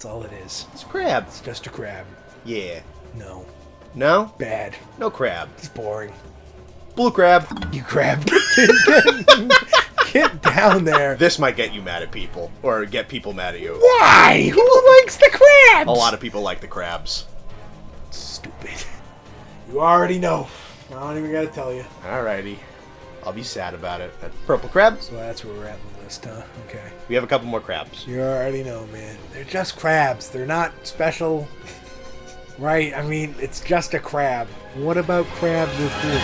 That's all it is. It's a crab. It's just a crab. Yeah. No. No? Bad. No crab. It's boring. Blue crab. You crab. Get down there. This might get you mad at people, or get people mad at you. Why? Who likes the crabs? A lot of people like the crabs. Stupid. You already know. I don't even gotta tell you. Alrighty. I'll be sad about it. Purple crab? So that's where we're at in the list, huh? Okay. We have a couple more crabs. You already know, man. They're just crabs. They're not special. Right? I mean, it's just a crab. What about crabs with food?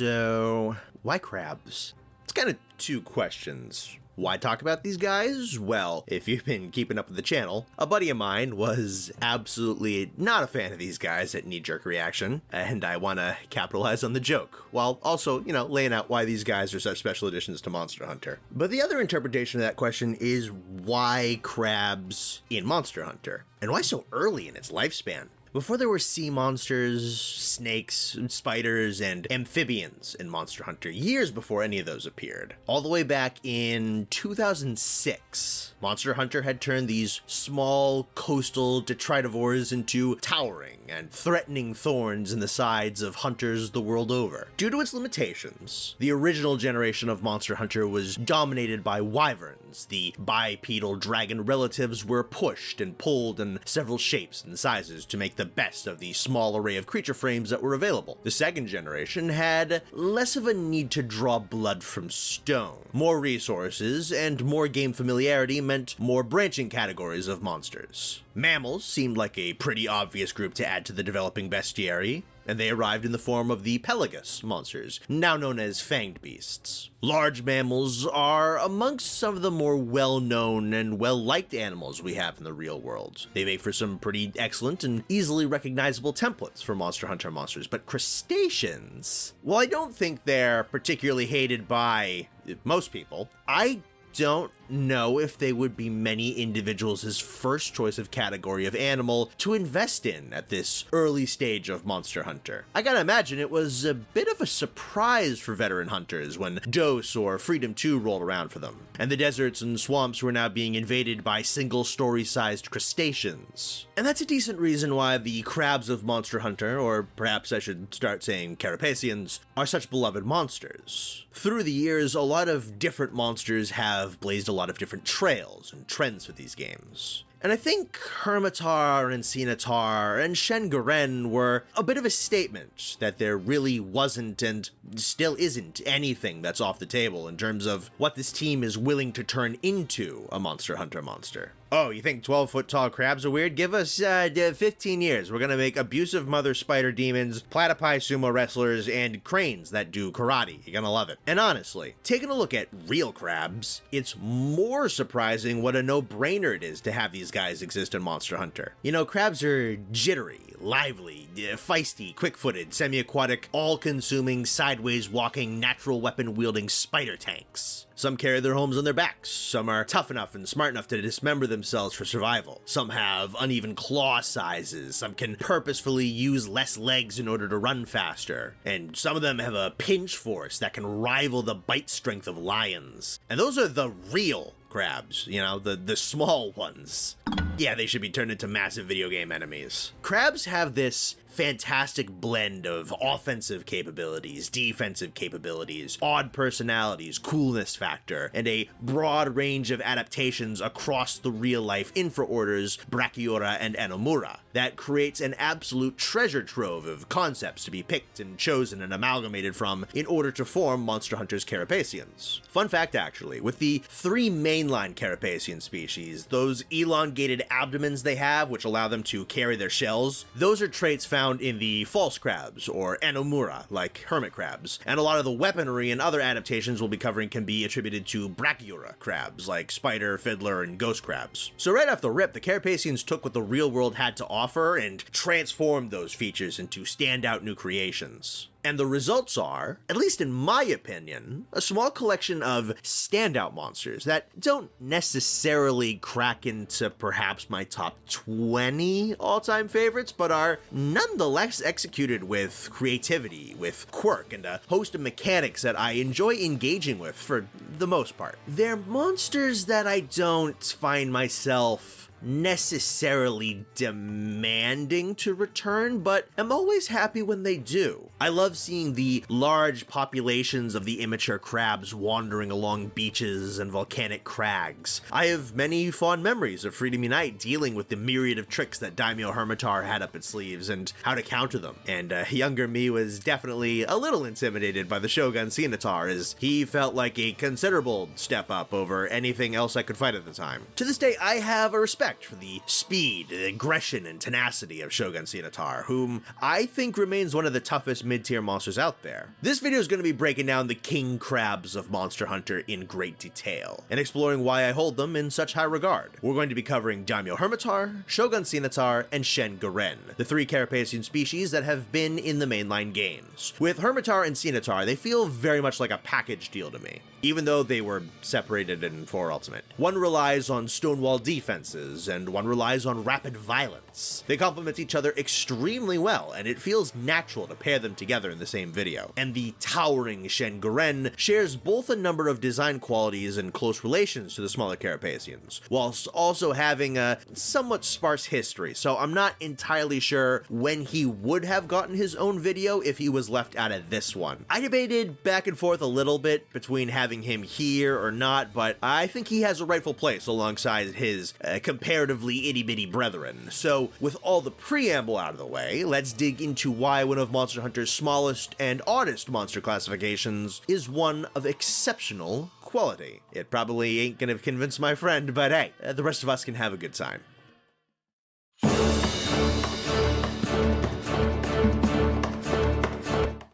So, why crabs? It's kind of two questions. Why talk about these guys? Well, if you've been keeping up with the channel, a buddy of mine was absolutely not a fan of these guys at Knee Jerk Reaction, and I want to capitalize on the joke, while also, laying out why these guys are such special additions to Monster Hunter. But the other interpretation of that question is why crabs in Monster Hunter? And why so early in its lifespan? Before there were sea monsters, snakes, spiders, and amphibians in Monster Hunter, years before any of those appeared. All the way back in 2006, Monster Hunter had turned these small coastal detritivores into towering and threatening thorns in the sides of hunters the world over. Due to its limitations, the original generation of Monster Hunter was dominated by wyverns. The bipedal dragon relatives were pushed and pulled in several shapes and sizes to make the best of the small array of creature frames that were available. The second generation had less of a need to draw blood from stone. More resources and more game familiarity meant more branching categories of monsters. Mammals seemed like a pretty obvious group to add to the developing bestiary, and they arrived in the form of the Pelagus monsters, now known as fanged beasts. Large mammals are amongst some of the more well-known and well-liked animals we have in the real world. They make for some pretty excellent and easily recognizable templates for Monster Hunter monsters, but crustaceans, while I don't think they're particularly hated by most people, I don't know if they would be many individuals' first choice of category of animal to invest in at this early stage of Monster Hunter. I gotta imagine it was a bit of a surprise for veteran hunters when Dose or Freedom 2 rolled around for them, and the deserts and swamps were now being invaded by single-story-sized crustaceans. And that's a decent reason why the crabs of Monster Hunter, or perhaps I should start saying Carapaceons, are such beloved monsters. Through the years, a lot of different monsters have blazed a lot of different trails and trends for these games. And I think Hermitar and Cenatar and Shen-Garen were a bit of a statement that there really wasn't and still isn't anything that's off the table in terms of what this team is willing to turn into a Monster Hunter monster. Oh, you think 12-foot tall crabs are weird? Give us 15 years. We're gonna make abusive mother spider demons, platypi sumo wrestlers, and cranes that do karate. You're gonna love it. And honestly, taking a look at real crabs, it's more surprising what a no-brainer it is to have these guys exist in Monster Hunter. You know, crabs are jittery, lively, feisty, quick-footed, semi-aquatic, all-consuming, sideways-walking, natural weapon-wielding spider tanks. Some carry their homes on their backs, some are tough enough and smart enough to dismember themselves for survival, some have uneven claw sizes, some can purposefully use less legs in order to run faster, and some of them have a pinch force that can rival the bite strength of lions. And those are the real crabs, you know, the small ones. Yeah, they should be turned into massive video game enemies. Crabs have this fantastic blend of offensive capabilities, defensive capabilities, odd personalities, coolness factor, and a broad range of adaptations across the real-life infraorders Brachyura and Anomura that creates an absolute treasure trove of concepts to be picked and chosen and amalgamated from in order to form Monster Hunter's Carapaceons. Fun fact actually, with the 3 mainline Carapacean species, those elongated abdomens they have, which allow them to carry their shells, those are traits found in the false crabs, or Anomura, like hermit crabs, and a lot of the weaponry and other adaptations we'll be covering can be attributed to Brachyura crabs, like spider, fiddler, and ghost crabs. So right off the rip, the Carapaceons took what the real world had to offer and transformed those features into standout new creations. And the results are, at least in my opinion, a small collection of standout monsters that don't necessarily crack into perhaps my top 20 all-time favorites, but are nonetheless executed with creativity, with quirk, and a host of mechanics that I enjoy engaging with for the most part. They're monsters that I don't find myself necessarily demanding to return, but I'm always happy when they do. I love seeing the large populations of the immature crabs wandering along beaches and volcanic crags. I have many fond memories of Freedom Unite dealing with the myriad of tricks that Daimyo Hermitar had up its sleeves and how to counter them, and younger me was definitely a little intimidated by the Shogun Cenatar, as he felt like a considerable step up over anything else I could fight at the time. To this day, I have a respect for the speed, aggression, and tenacity of Shogun Cenatar, whom I think remains one of the toughest mid-tier monsters out there. This video is going to be breaking down the king crabs of Monster Hunter in great detail, and exploring why I hold them in such high regard. We're going to be covering Daimyo Hermitar, Shogun Cenatar, and Shen-Garen, the 3 Carapacean species that have been in the mainline games. With Hermitar and Cenatar, they feel very much like a package deal to me, even though they were separated in 4 Ultimate. One relies on stonewall defenses, and one relies on rapid violence. They complement each other extremely well, and it feels natural to pair them together in the same video. And the towering Shen-Garen shares both a number of design qualities and close relations to the smaller Carapaceons, whilst also having a somewhat sparse history, so I'm not entirely sure when he would have gotten his own video if he was left out of this one. I debated back and forth a little bit between having him here or not, but I think he has a rightful place alongside his comparatively itty-bitty brethren. So with all the preamble out of the way, let's dig into why one of Monster Hunter's smallest and oddest monster classifications is one of exceptional quality. It probably ain't gonna convince my friend, but hey, the rest of us can have a good time.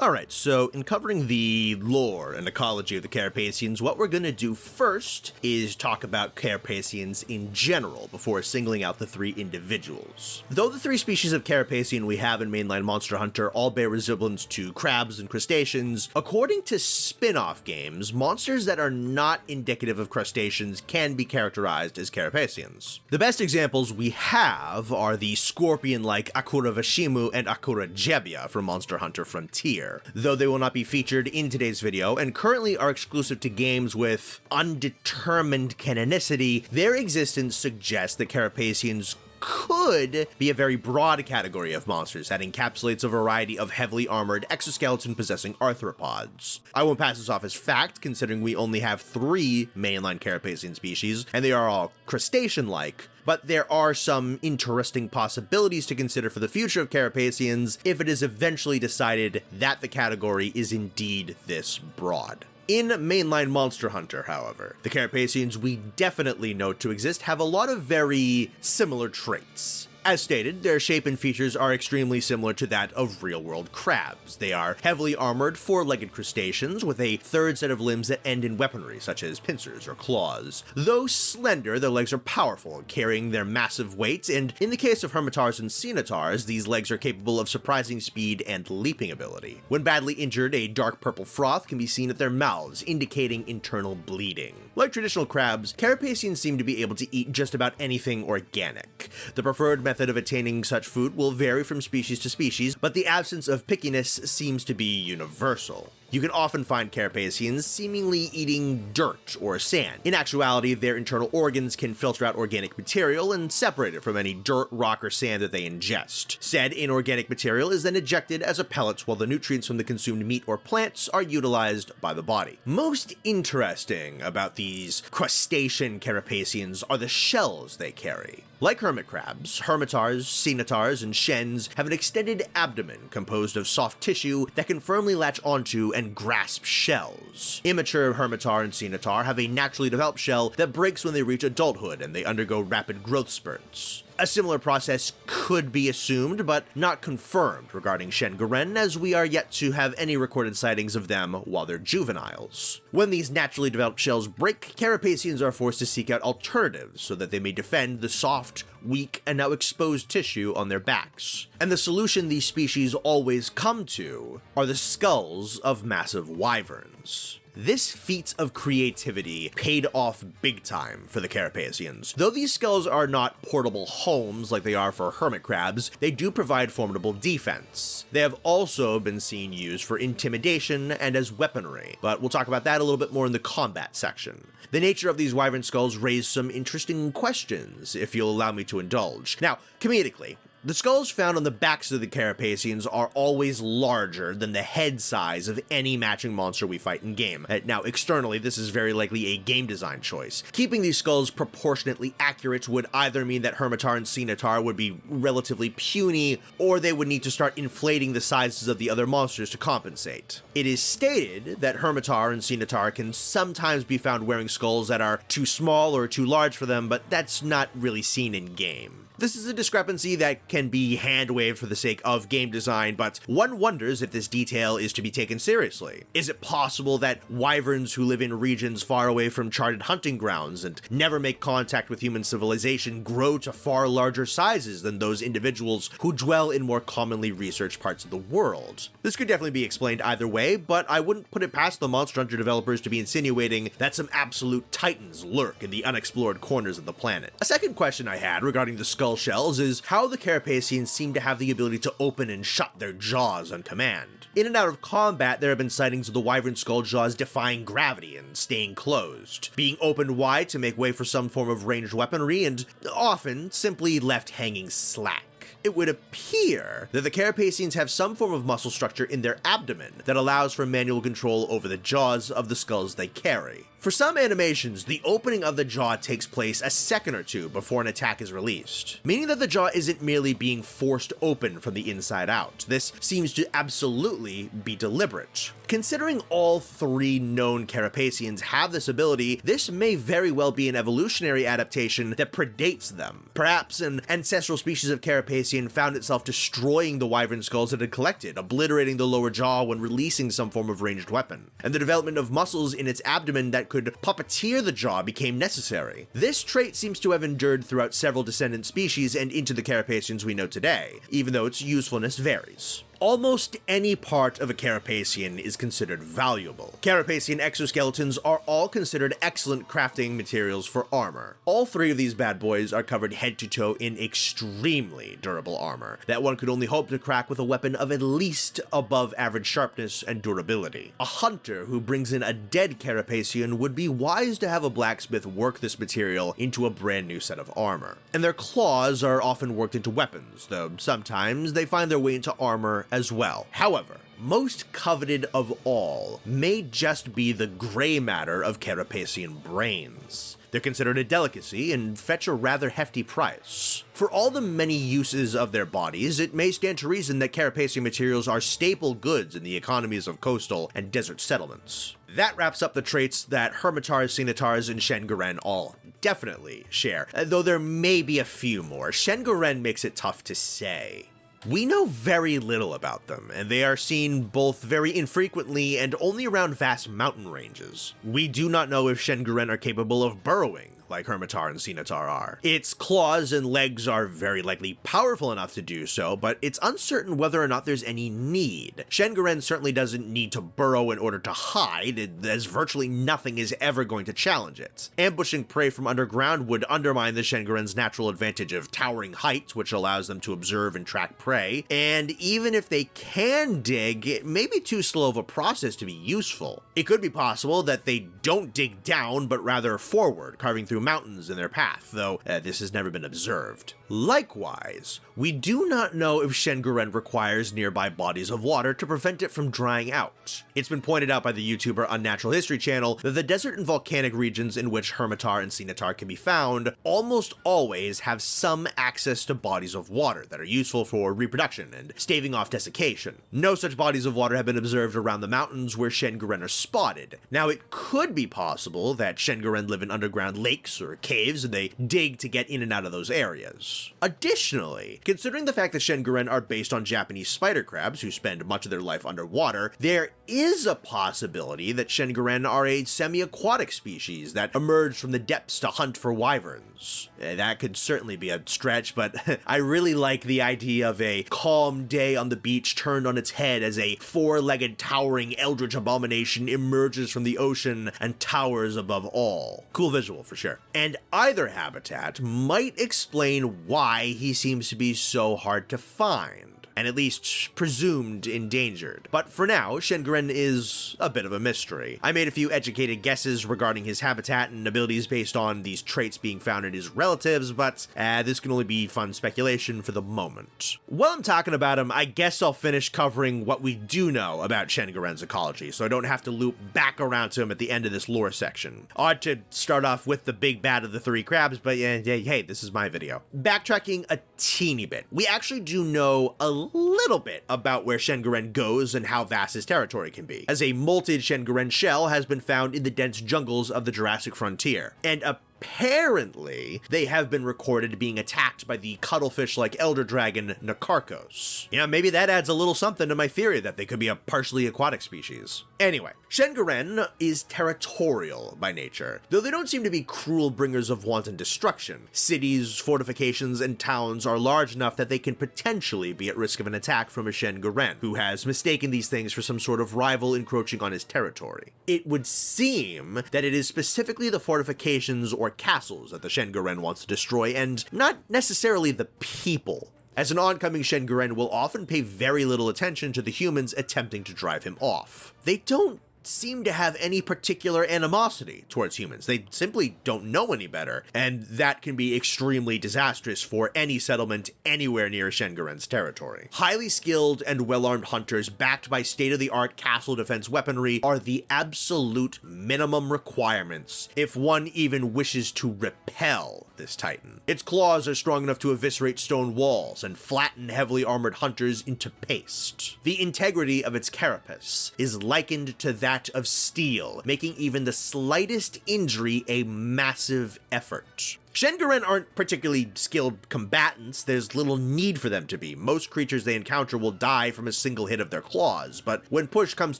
Alright, so in covering the lore and ecology of the Carapaceons, what we're going to do first is talk about Carapaceons in general before singling out the 3 individuals. Though the 3 species of Carapacean we have in mainline Monster Hunter all bear resemblance to crabs and crustaceans, according to spin-off games, monsters that are not indicative of crustaceans can be characterized as Carapaceons. The best examples we have are the scorpion-like Akura Vashimu and Akura Jebia from Monster Hunter Frontier, though they will not be featured in today's video and currently are exclusive to games with undetermined canonicity. Their existence suggests that Carapaceons could be a very broad category of monsters that encapsulates a variety of heavily armored exoskeleton-possessing arthropods. I won't pass this off as fact, considering we only have 3 mainline Carapacean species, and they are all crustacean-like, but there are some interesting possibilities to consider for the future of Carapaceons if it is eventually decided that the category is indeed this broad. In mainline Monster Hunter, however, the Carapaceons we definitely know to exist have a lot of very similar traits. As stated, their shape and features are extremely similar to that of real-world crabs. They are heavily armored 4-legged crustaceans with a 3rd set of limbs that end in weaponry, such as pincers or claws. Though slender, their legs are powerful, carrying their massive weights, and in the case of hermitars and cenotars, these legs are capable of surprising speed and leaping ability. When badly injured, a dark purple froth can be seen at their mouths, indicating internal bleeding. Like traditional crabs, Carapaceons seem to be able to eat just about anything organic. The preferred method of attaining such food will vary from species to species, but the absence of pickiness seems to be universal. You can often find Carapaceons seemingly eating dirt or sand. In actuality, their internal organs can filter out organic material and separate it from any dirt, rock, or sand that they ingest. Said inorganic material is then ejected as a pellet while the nutrients from the consumed meat or plants are utilized by the body. Most interesting about these crustacean Carapaceons are the shells they carry. Like hermit crabs, hermitars, cenotars, and shens have an extended abdomen composed of soft tissue that can firmly latch onto and grasp shells. Immature hermitar and cenotar have a naturally developed shell that breaks when they reach adulthood and they undergo rapid growth spurts. A similar process could be assumed, but not confirmed regarding Shen Garen, as we are yet to have any recorded sightings of them while they're juveniles. When these naturally developed shells break, Carapaceons are forced to seek out alternatives so that they may defend the soft, weak, and now exposed tissue on their backs. And the solution these species always come to are the skulls of massive wyverns. This feat of creativity paid off big time for the Carapaceons. Though these skulls are not portable homes like they are for hermit crabs, they do provide formidable defense. They have also been seen used for intimidation and as weaponry, but we'll talk about that a little bit more in the combat section. The nature of these wyvern skulls raise some interesting questions, if you'll allow me to indulge. Now, comedically, the skulls found on the backs of the Carapaceons are always larger than the head size of any matching monster we fight in game. Now, externally, this is very likely a game design choice. Keeping these skulls proportionately accurate would either mean that Hermitar and Cenotar would be relatively puny, or they would need to start inflating the sizes of the other monsters to compensate. It is stated that Hermitar and Cenotar can sometimes be found wearing skulls that are too small or too large for them, but that's not really seen in game. This is a discrepancy that can be hand-waved for the sake of game design, but one wonders if this detail is to be taken seriously. Is it possible that wyverns who live in regions far away from charted hunting grounds and never make contact with human civilization grow to far larger sizes than those individuals who dwell in more commonly researched parts of the world? This could definitely be explained either way, but I wouldn't put it past the Monster Hunter developers to be insinuating that some absolute titans lurk in the unexplored corners of the planet. A second question I had regarding the skull shells is how the Carapaceons seem to have the ability to open and shut their jaws on command. In and out of combat, there have been sightings of the wyvern skull jaws defying gravity and staying closed, being opened wide to make way for some form of ranged weaponry, and often simply left hanging slack. It would appear that the Carapaceons have some form of muscle structure in their abdomen that allows for manual control over the jaws of the skulls they carry. For some animations, the opening of the jaw takes place a second or two before an attack is released, meaning that the jaw isn't merely being forced open from the inside out. This seems to absolutely be deliberate. Considering all 3 known Carapaceons have this ability, this may very well be an evolutionary adaptation that predates them. Perhaps an ancestral species of Carapacean Carapacean found itself destroying the wyvern skulls it had collected, obliterating the lower jaw when releasing some form of ranged weapon. And the development of muscles in its abdomen that could puppeteer the jaw became necessary. This trait seems to have endured throughout several descendant species and into the Carapaceans we know today, even though its usefulness varies. Almost any part of a Carapacean is considered valuable. Carapacean exoskeletons are all considered excellent crafting materials for armor. All three of these bad boys are covered head to toe in extremely durable armor that one could only hope to crack with a weapon of at least above average sharpness and durability. A hunter who brings in a dead Carapacean would be wise to have a blacksmith work this material into a brand new set of armor. And their claws are often worked into weapons, though sometimes they find their way into armor as well. However, most coveted of all may just be the gray matter of Carapacean brains. They're considered a delicacy and fetch a rather hefty price. For all the many uses of their bodies, it may stand to reason that Carapacean materials are staple goods in the economies of coastal and desert settlements. That wraps up the traits that Hermitars, Cenotaurs, and Shen-Guren all definitely share, though there may be a few more. Shen-Guren makes it tough to say. We know very little about them, and they are seen both very infrequently and only around vast mountain ranges. We do not know if Shen-Guren are capable of burrowing, like Hermitar and Cenotar are. Its claws and legs are very likely powerful enough to do so, but it's uncertain whether or not there's any need. Shen-Guren certainly doesn't need to burrow in order to hide, as virtually nothing is ever going to challenge it. Ambushing prey from underground would undermine the Shen-Guren's natural advantage of towering height, which allows them to observe and track prey, and even if they can dig, it may be too slow of a process to be useful. It could be possible that they don't dig down, but rather forward, carving through mountains in their path, though this has never been observed. Likewise, we do not know if Shen-Guren requires nearby bodies of water to prevent it from drying out. It's been pointed out by the YouTuber Unnatural History channel that the desert and volcanic regions in which Hermitar and Cenotar can be found almost always have some access to bodies of water that are useful for reproduction and staving off desiccation. No such bodies of water have been observed around the mountains where Shen-Guren are spotted. Now, it could be possible that Shen-Guren live in underground lakes or caves and they dig to get in and out of those areas. Additionally, considering the fact that Shen-Guren are based on Japanese spider crabs who spend much of their life underwater, there is a possibility that Shen-Guren are a semi-aquatic species that emerged from the depths to hunt for wyverns. That could certainly be a stretch, but I really like the idea of a calm day on the beach turned on its head as a four-legged towering eldritch abomination emerges from the ocean and towers above all. Cool visual for sure. And either habitat might explain why he seems to be so hard to find, and at least presumed endangered. But for now, Shen-Guren is a bit of a mystery. I made a few educated guesses regarding his habitat and abilities based on these traits being found in his relatives, but this can only be fun speculation for the moment. While I'm talking about him, I guess I'll finish covering what we do know about Shen-Guren's ecology, so I don't have to loop back around to him at the end of this lore section. Odd to start off with the big bad of the three crabs, but hey, this is my video. Backtracking a teeny bit, we actually do know a little bit about where Shen-Guren goes and how vast his territory can be, as a molted Shen-Guren shell has been found in the dense jungles of the Jurassic frontier, and apparently, they have been recorded being attacked by the cuttlefish-like elder dragon Nakarkos. Yeah, maybe that adds a little something to my theory that they could be a partially aquatic species. Anyway, Shen-Guren is territorial by nature, though they don't seem to be cruel bringers of wanton destruction. Cities, fortifications, and towns are large enough that they can potentially be at risk of an attack from a Shen-Guren, who has mistaken these things for some sort of rival encroaching on his territory. It would seem that it is specifically the fortifications or castles that the Shen-Guren wants to destroy, and not necessarily the people, as an oncoming Shen-Guren will often pay very little attention to the humans attempting to drive him off. They don't seem to have any particular animosity towards humans. They simply don't know any better, and that can be extremely disastrous for any settlement anywhere near Shen-Guren's territory. Highly skilled and well-armed hunters backed by state-of-the-art castle defense weaponry are the absolute minimum requirements if one even wishes to repel this titan. Its claws are strong enough to eviscerate stone walls and flatten heavily armored hunters into paste. The integrity of its carapace is likened to that of steel, making even the slightest injury a massive effort. Shenguren aren't particularly skilled combatants, there's little need for them to be. Most creatures they encounter will die from a single hit of their claws, but when push comes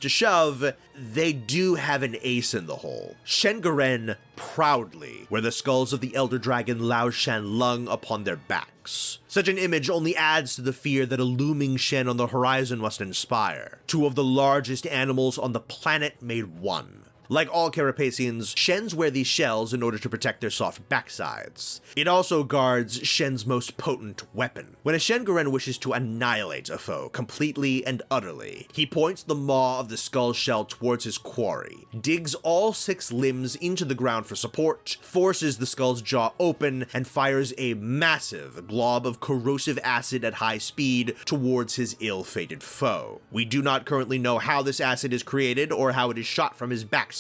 to shove, they do have an ace in the hole. Shenguren proudly wear the skulls of the elder dragon Lao Shan Lung upon their backs. Such an image only adds to the fear that a looming Shen on the horizon must inspire. Two of the largest animals on the planet made one. Like all Carapaceons, Shens wear these shells in order to protect their soft backsides. It also guards Shen's most potent weapon. When a Shenguren wishes to annihilate a foe completely and utterly, he points the maw of the skull shell towards his quarry, digs all 6 limbs into the ground for support, forces the skull's jaw open, and fires a massive glob of corrosive acid at high speed towards his ill-fated foe. We do not currently know how this acid is created or how it is shot from his backside,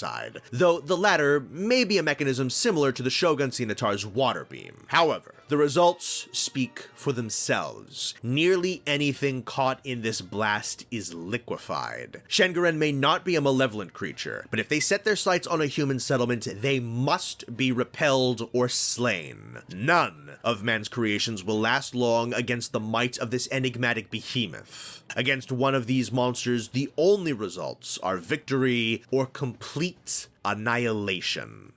though the latter may be a mechanism similar to the Shogun Scimitar's water beam. However, the results speak for themselves. Nearly anything caught in this blast is liquefied. Shenguren may not be a malevolent creature, but if they set their sights on a human settlement, they must be repelled or slain. None of man's creations will last long against the might of this enigmatic behemoth. Against one of these monsters, the only results are victory or complete annihilation.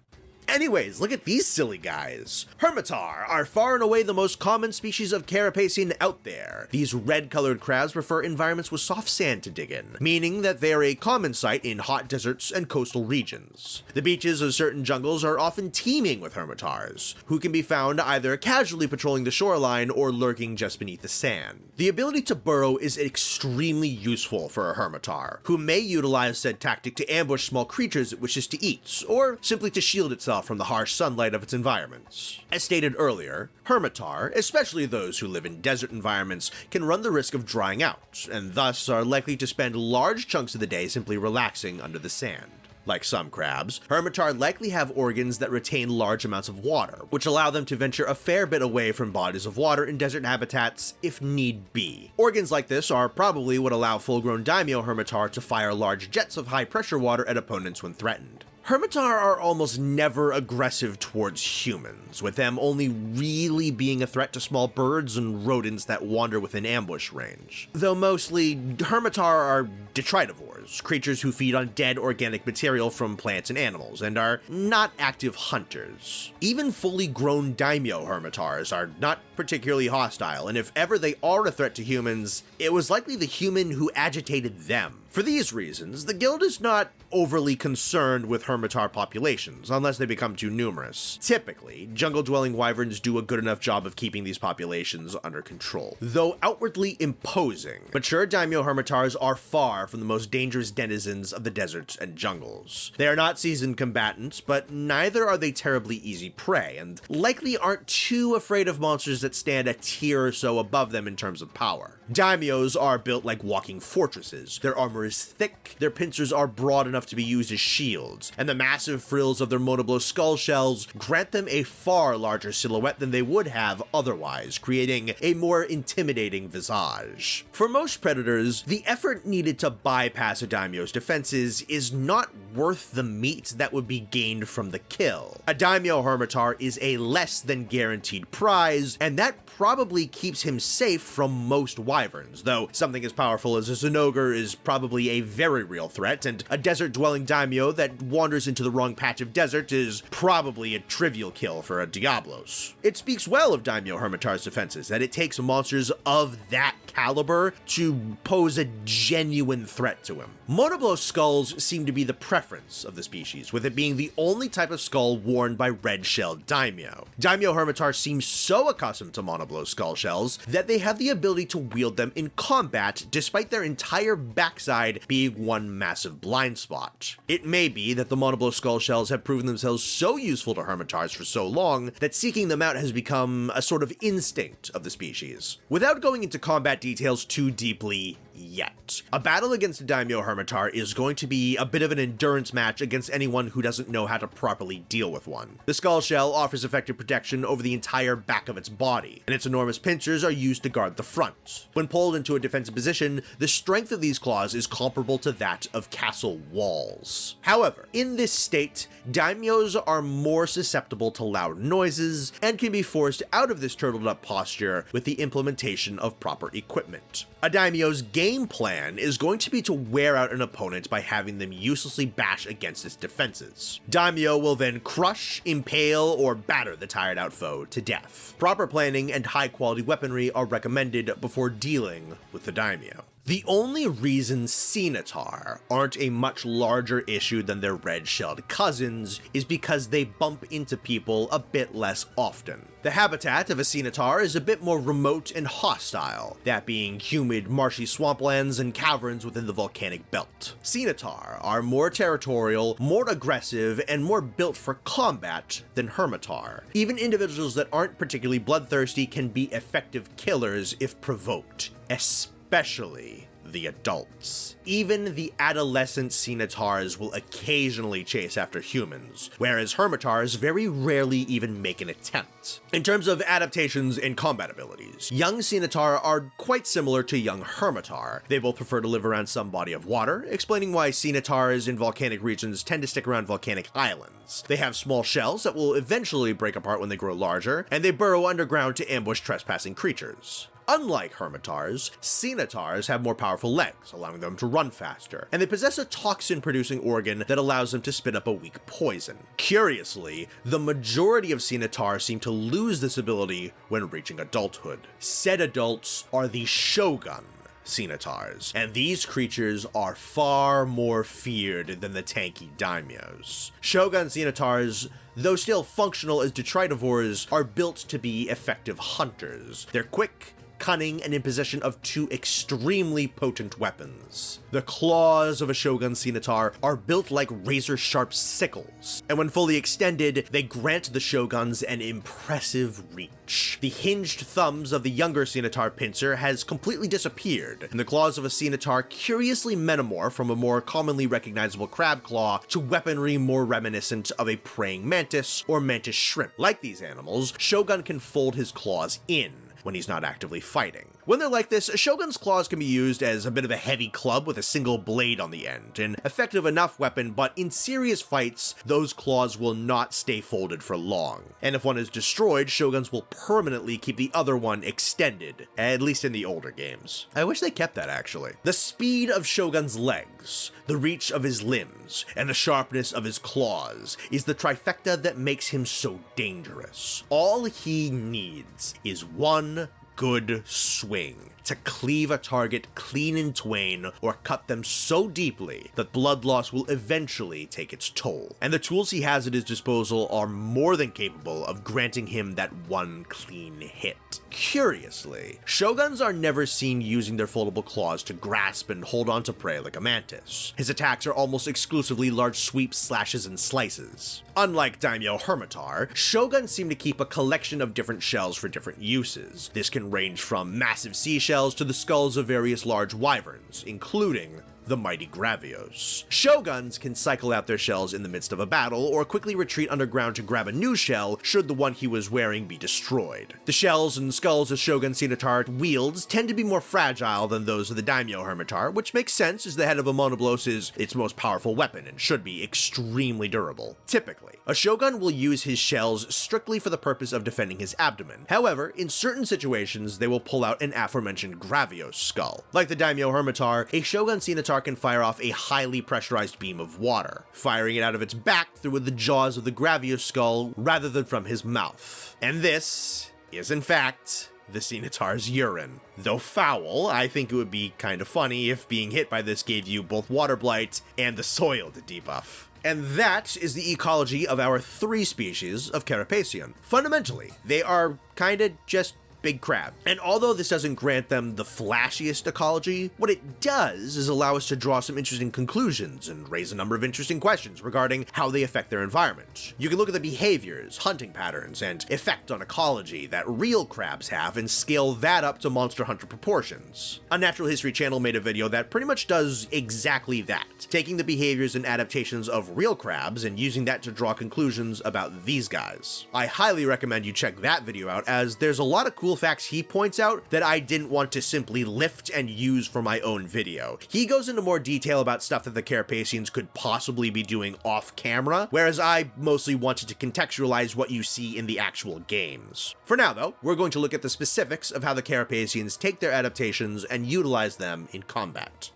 Anyways, look at these silly guys. Hermitar are far and away the most common species of Carapacean out there. These red-colored crabs prefer environments with soft sand to dig in, meaning that they're a common sight in hot deserts and coastal regions. The beaches of certain jungles are often teeming with hermitars, who can be found either casually patrolling the shoreline or lurking just beneath the sand. The ability to burrow is extremely useful for a hermitar, who may utilize said tactic to ambush small creatures it wishes to eat, or simply to shield itself from the harsh sunlight of its environments. As stated earlier, hermitar, especially those who live in desert environments, can run the risk of drying out, and thus are likely to spend large chunks of the day simply relaxing under the sand. Like some crabs, hermitar likely have organs that retain large amounts of water, which allow them to venture a fair bit away from bodies of water in desert habitats if need be. Organs like this are probably what allow full-grown daimyo hermitar to fire large jets of high-pressure water at opponents when threatened. Hermitar are almost never aggressive towards humans, with them only really being a threat to small birds and rodents that wander within ambush range. Though mostly, hermitar are detritivores, creatures who feed on dead organic material from plants and animals, and are not active hunters. Even fully grown daimyo hermitars are not particularly hostile, and if ever they are a threat to humans, it was likely the human who agitated them. For these reasons, the guild is not overly concerned with hermitar populations, unless they become too numerous. Typically, jungle-dwelling wyverns do a good enough job of keeping these populations under control. Though outwardly imposing, mature daimyo hermitars are far from the most dangerous denizens of the deserts and jungles. They are not seasoned combatants, but neither are they terribly easy prey, and likely aren't too afraid of monsters that stand a tier or so above them in terms of power. Daimyos are built like walking fortresses. Their armor is thick, their pincers are broad enough to be used as shields, and the massive frills of their monoblow skull shells grant them a far larger silhouette than they would have otherwise, creating a more intimidating visage. For most predators, the effort needed to bypass a daimyo's defenses is not worth the meat that would be gained from the kill. A daimyo hermitar is a less than guaranteed prize, and that probably keeps him safe from most wyverns, though something as powerful as a Zinogre is probably a very real threat, and a desert-dwelling daimyo that wanders into the wrong patch of desert is probably a trivial kill for a Diablos. It speaks well of daimyo hermitar's defenses that it takes monsters of that caliber to pose a genuine threat to him. Monoblow skulls seem to be the preference of the species, with it being the only type of skull worn by red-shelled daimyo. Daimyo hermitar seem so accustomed to monoblow skull shells that they have the ability to wield them in combat despite their entire backside being one massive blind spot. It may be that the monoblow skull shells have proven themselves so useful to hermitars for so long that seeking them out has become a sort of instinct of the species. Without going into combat details too deeply yet. A battle against a Daimyo Hermitaur is going to be a bit of an endurance match against anyone who doesn't know how to properly deal with one. The skull shell offers effective protection over the entire back of its body, and its enormous pincers are used to guard the front. When pulled into a defensive position, the strength of these claws is comparable to that of castle walls. However, in this state, daimyos are more susceptible to loud noises and can be forced out of this turtled up posture with the implementation of proper equipment. A daimyo's game plan is going to be to wear out an opponent by having them uselessly bash against its defenses. Daimyo will then crush, impale, or batter the tired out foe to death. Proper planning and high quality weaponry are recommended before dealing with the daimyo. The only reason Cenotaur aren't a much larger issue than their red-shelled cousins is because they bump into people a bit less often. The habitat of a Cenotaur is a bit more remote and hostile, that being humid, marshy swamplands and caverns within the volcanic belt. Cenotaur are more territorial, more aggressive, and more built for combat than Hermitaur. Even individuals that aren't particularly bloodthirsty can be effective killers if provoked, especially the adults. Even the adolescent Cenotaurs will occasionally chase after humans, whereas Hermitaurs very rarely even make an attempt. In terms of adaptations and combat abilities, young Cenotaur are quite similar to young Hermitaur. They both prefer to live around some body of water, explaining why Cenotaurs in volcanic regions tend to stick around volcanic islands. They have small shells that will eventually break apart when they grow larger, and they burrow underground to ambush trespassing creatures. Unlike Hermitaurs, Cenotaurs have more powerful legs, allowing them to run faster, and they possess a toxin-producing organ that allows them to spit up a weak poison. Curiously, the majority of Cenotaurs seem to lose this ability when reaching adulthood. Said adults are the Shogun Cenotaurs, and these creatures are far more feared than the tanky daimyos. Shogun Cenotaurs, though still functional as detritivores, are built to be effective hunters. They're quick, cunning, and in possession of two extremely potent weapons. The claws of a Shogun Cenotaur are built like razor-sharp sickles, and when fully extended, they grant the Shoguns an impressive reach. The hinged thumbs of the younger Cenotaur pincer has completely disappeared, and the claws of a Cenotaur curiously metamorph from a more commonly recognizable crab claw to weaponry more reminiscent of a praying mantis or mantis shrimp. Like these animals, Shogun can fold his claws in when he's not actively fighting. When they're like this, a Shogun's claws can be used as a bit of a heavy club with a single blade on the end, an effective enough weapon, but in serious fights, those claws will not stay folded for long. And if one is destroyed, Shoguns will permanently keep the other one extended, at least in the older games. I wish they kept that, actually. The speed of Shogun's legs, the reach of his limbs, and the sharpness of his claws is the trifecta that makes him so dangerous. All he needs is one good swing to cleave a target clean in twain or cut them so deeply that blood loss will eventually take its toll. And the tools he has at his disposal are more than capable of granting him that one clean hit. Curiously, Shoguns are never seen using their foldable claws to grasp and hold on to prey like a mantis. His attacks are almost exclusively large sweeps, slashes, and slices. Unlike Daimyo Hermitaur, Shoguns seem to keep a collection of different shells for different uses. This can range from massive seashells to the skulls of various large wyverns, including the mighty Gravios. Shoguns can cycle out their shells in the midst of a battle, or quickly retreat underground to grab a new shell should the one he was wearing be destroyed. The shells and skulls of Shogun Cenotaur wields tend to be more fragile than those of the Daimyo Hermitaur, which makes sense as the head of a monoblos is its most powerful weapon and should be extremely durable. Typically, a Shogun will use his shells strictly for the purpose of defending his abdomen. However, in certain situations, they will pull out an aforementioned Gravios skull. Like the Daimyo Hermitaur, a Shogun Cenotaur can fire off a highly pressurized beam of water, firing it out of its back through the jaws of the Gravios skull rather than from his mouth. And this is, in fact, the Cenotaur's urine. Though foul, I think it would be kind of funny if being hit by this gave you both water blight and the soil to debuff. And that is the ecology of our three species of Carapaceon. Fundamentally, they are kinda just big crab. And although this doesn't grant them the flashiest ecology, what it does is allow us to draw some interesting conclusions and raise a number of interesting questions regarding how they affect their environment. You can look at the behaviors, hunting patterns, and effect on ecology that real crabs have and scale that up to Monster Hunter proportions. A Natural History channel made a video that pretty much does exactly that, taking the behaviors and adaptations of real crabs and using that to draw conclusions about these guys. I highly recommend you check that video out, as there's a lot of cool facts he points out that I didn't want to simply lift and use for my own video. He goes into more detail about stuff that the Carapaceons could possibly be doing off camera, whereas I mostly wanted to contextualize what you see in the actual games. For now though, we're going to look at the specifics of how the Carapaceons take their adaptations and utilize them in combat.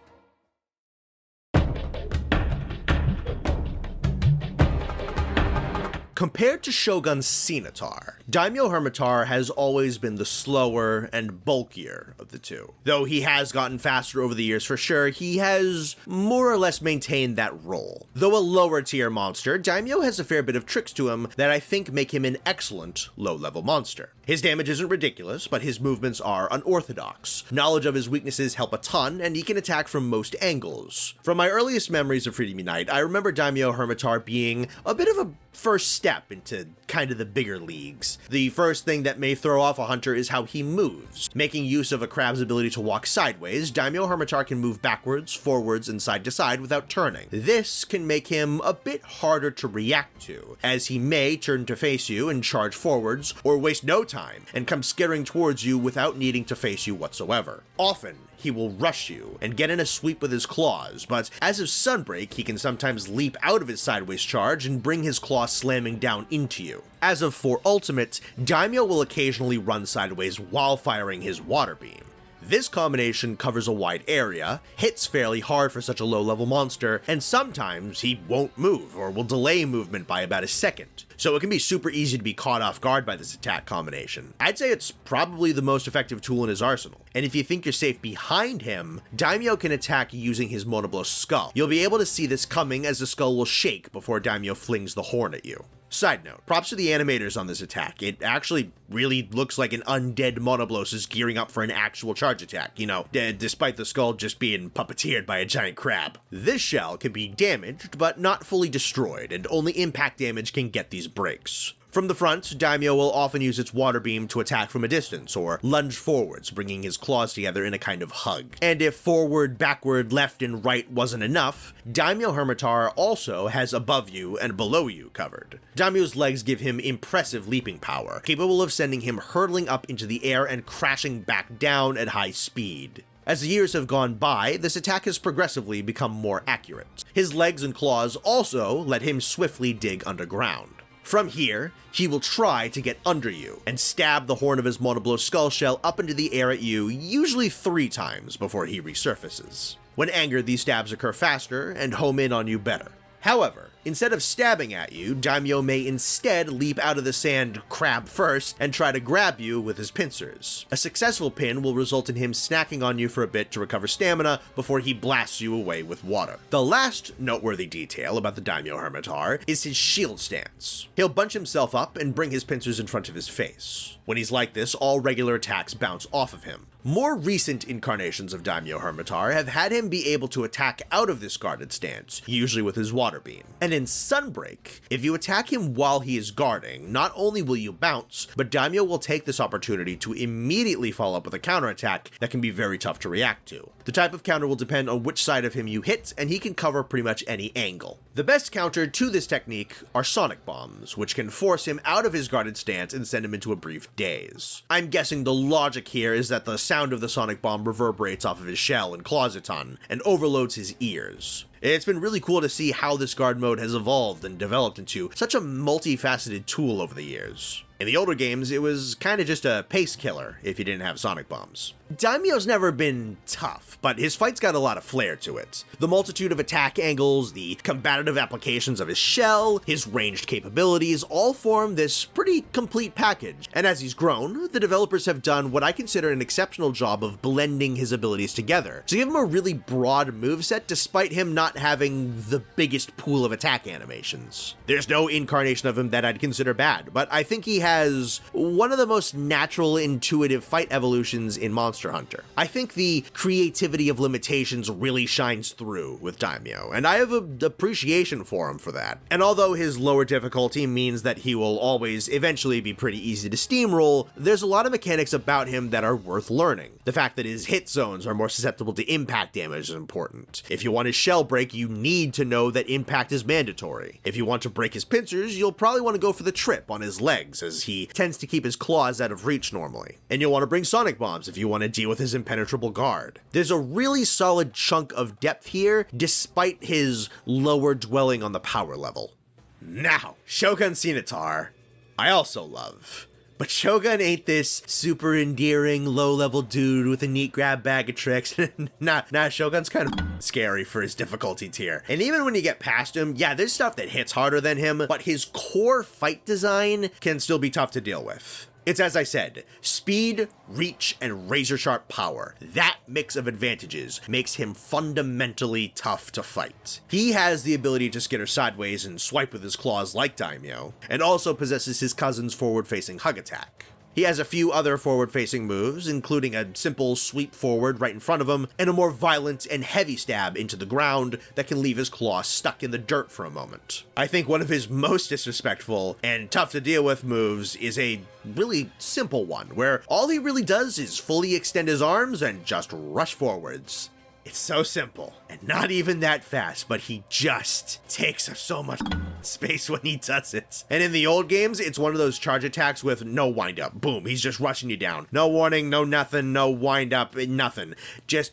Compared to Shogun's Ceanataur, Daimyo Hermitaur has always been the slower and bulkier of the two. Though he has gotten faster over the years for sure, he has more or less maintained that role. Though a lower tier monster, Daimyo has a fair bit of tricks to him that I think make him an excellent low-level monster. His damage isn't ridiculous, but his movements are unorthodox. Knowledge of his weaknesses help a ton, and he can attack from most angles. From my earliest memories of Freedom Unite, I remember Daimyo Hermitaur being a bit of a first step into kind of the bigger leagues. The first thing that may throw off a hunter is how he moves. Making use of a crab's ability to walk sideways, Daimyo Hermitaur can move backwards, forwards, and side to side without turning. This can make him a bit harder to react to, as he may turn to face you and charge forwards, or waste no time and come skittering towards you without needing to face you whatsoever. Often, he will rush you and get in a sweep with his claws, but as of Sunbreak, he can sometimes leap out of his sideways charge and bring his claw slamming down into you. As of 4 Ultimate, Daimyo will occasionally run sideways while firing his water beam. This combination covers a wide area, hits fairly hard for such a low-level monster, and sometimes he won't move or will delay movement by about a second, so it can be super easy to be caught off guard by this attack combination. I'd say it's probably the most effective tool in his arsenal, and if you think you're safe behind him, Daimyo can attack using his Monoblow skull. You'll be able to see this coming as the skull will shake before Daimyo flings the horn at you. Side note, props to the animators on this attack. It actually really looks like an undead Monoblos is gearing up for an actual charge attack, you know, despite the skull just being puppeteered by a giant crab. This shell can be damaged, but not fully destroyed, and only impact damage can get these breaks. From the front, Daimyo will often use its water beam to attack from a distance, or lunge forwards, bringing his claws together in a kind of hug. And if forward, backward, left, and right wasn't enough, Daimyo Hermitaur also has above you and below you covered. Daimyo's legs give him impressive leaping power, capable of sending him hurtling up into the air and crashing back down at high speed. As the years have gone by, this attack has progressively become more accurate. His legs and claws also let him swiftly dig underground. From here, he will try to get under you and stab the horn of his Monoblow skull shell up into the air at you, usually 3 times before he resurfaces. When angered, these stabs occur faster and home in on you better. However, instead of stabbing at you, Daimyo may instead leap out of the sand crab first and try to grab you with his pincers. A successful pin will result in him snacking on you for a bit to recover stamina before he blasts you away with water. The last noteworthy detail about the Daimyo Hermitaur is his shield stance. He'll bunch himself up and bring his pincers in front of his face. When he's like this, all regular attacks bounce off of him. More recent incarnations of Daimyo Hermitaur have had him be able to attack out of this guarded stance, usually with his water beam. And in Sunbreak, if you attack him while he is guarding, not only will you bounce, but Daimyo will take this opportunity to immediately follow up with a counterattack that can be very tough to react to. The type of counter will depend on which side of him you hit, and he can cover pretty much any angle. The best counter to this technique are sonic bombs, which can force him out of his guarded stance and send him into a brief daze. I'm guessing the logic here is that the sound of the sonic bomb reverberates off of his shell and claws a ton, and overloads his ears. It's been really cool to see how this guard mode has evolved and developed into such a multifaceted tool over the years. In the older games, it was kinda just a pace killer if you didn't have sonic bombs. Daimyo's never been tough, but his fight's got a lot of flair to it. The multitude of attack angles, the combative applications of his shell, his ranged capabilities all form this pretty complete package. And as he's grown, the developers have done what I consider an exceptional job of blending his abilities together to give him a really broad moveset despite him not having the biggest pool of attack animations. There's no incarnation of him that I'd consider bad, but I think he has one of the most natural, intuitive fight evolutions in Monster Hunter. I think the creativity of limitations really shines through with Daimyo, and I have an appreciation for him for that. And although his lower difficulty means that he will always eventually be pretty easy to steamroll, there's a lot of mechanics about him that are worth learning. The fact that his hit zones are more susceptible to impact damage is important. If you want his shell break, you need to know that impact is mandatory. If you want to break his pincers, you'll probably want to go for the trip on his legs, as he tends to keep his claws out of reach normally. And you'll want to bring sonic bombs if you want to deal with his impenetrable guard. There's a really solid chunk of depth here, despite his lower dwelling on the power level. Now, Shogun Ceanataur, I also love. But Shogun ain't this super endearing, low-level dude with a neat grab bag of tricks. Nah, Shogun's kind of scary for his difficulty tier. And even when you get past him, yeah, there's stuff that hits harder than him, but his core fight design can still be tough to deal with. It's, as I said, speed, reach, and razor-sharp power. That mix of advantages makes him fundamentally tough to fight. He has the ability to skitter sideways and swipe with his claws like Daimyo, and also possesses his cousin's forward-facing hug attack. He has a few other forward-facing moves, including a simple sweep forward right in front of him, and a more violent and heavy stab into the ground that can leave his claw stuck in the dirt for a moment. I think one of his most disrespectful and tough to deal with moves is a really simple one, where all he really does is fully extend his arms and just rush forwards. It's so simple, and not even that fast, but he just takes up so much space when he does it. And in the old games, it's one of those charge attacks with no wind up. Boom, he's just rushing you down. No warning, no nothing, no wind up, nothing. Just...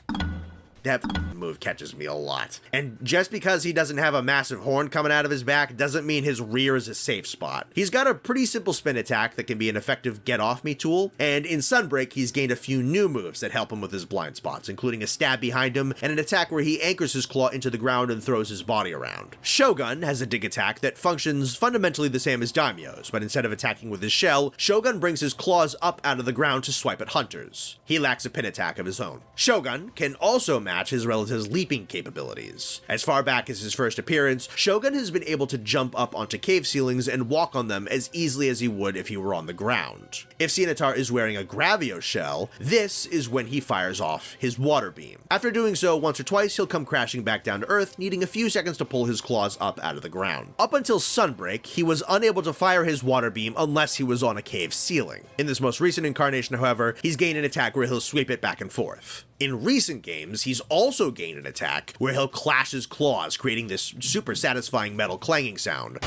that move catches me a lot. And just because he doesn't have a massive horn coming out of his back doesn't mean his rear is a safe spot. He's got a pretty simple spin attack that can be an effective get-off-me tool, and in Sunbreak he's gained a few new moves that help him with his blind spots, including a stab behind him and an attack where he anchors his claw into the ground and throws his body around. Shogun has a dig attack that functions fundamentally the same as Daimyo's, but instead of attacking with his shell, Shogun brings his claws up out of the ground to swipe at hunters. He lacks a pin attack of his own. Shogun can also match his relative's leaping capabilities. As far back as his first appearance, Shogun has been able to jump up onto cave ceilings and walk on them as easily as he would if he were on the ground. If Ceanataur is wearing a Gravio shell, this is when he fires off his water beam. After doing so once or twice, he'll come crashing back down to earth, needing a few seconds to pull his claws up out of the ground. Up until Sunbreak, he was unable to fire his water beam unless he was on a cave ceiling. In this most recent incarnation, however, he's gained an attack where he'll sweep it back and forth. In recent games, he's also gained an attack where he'll clash his claws, creating this super satisfying metal clanging sound.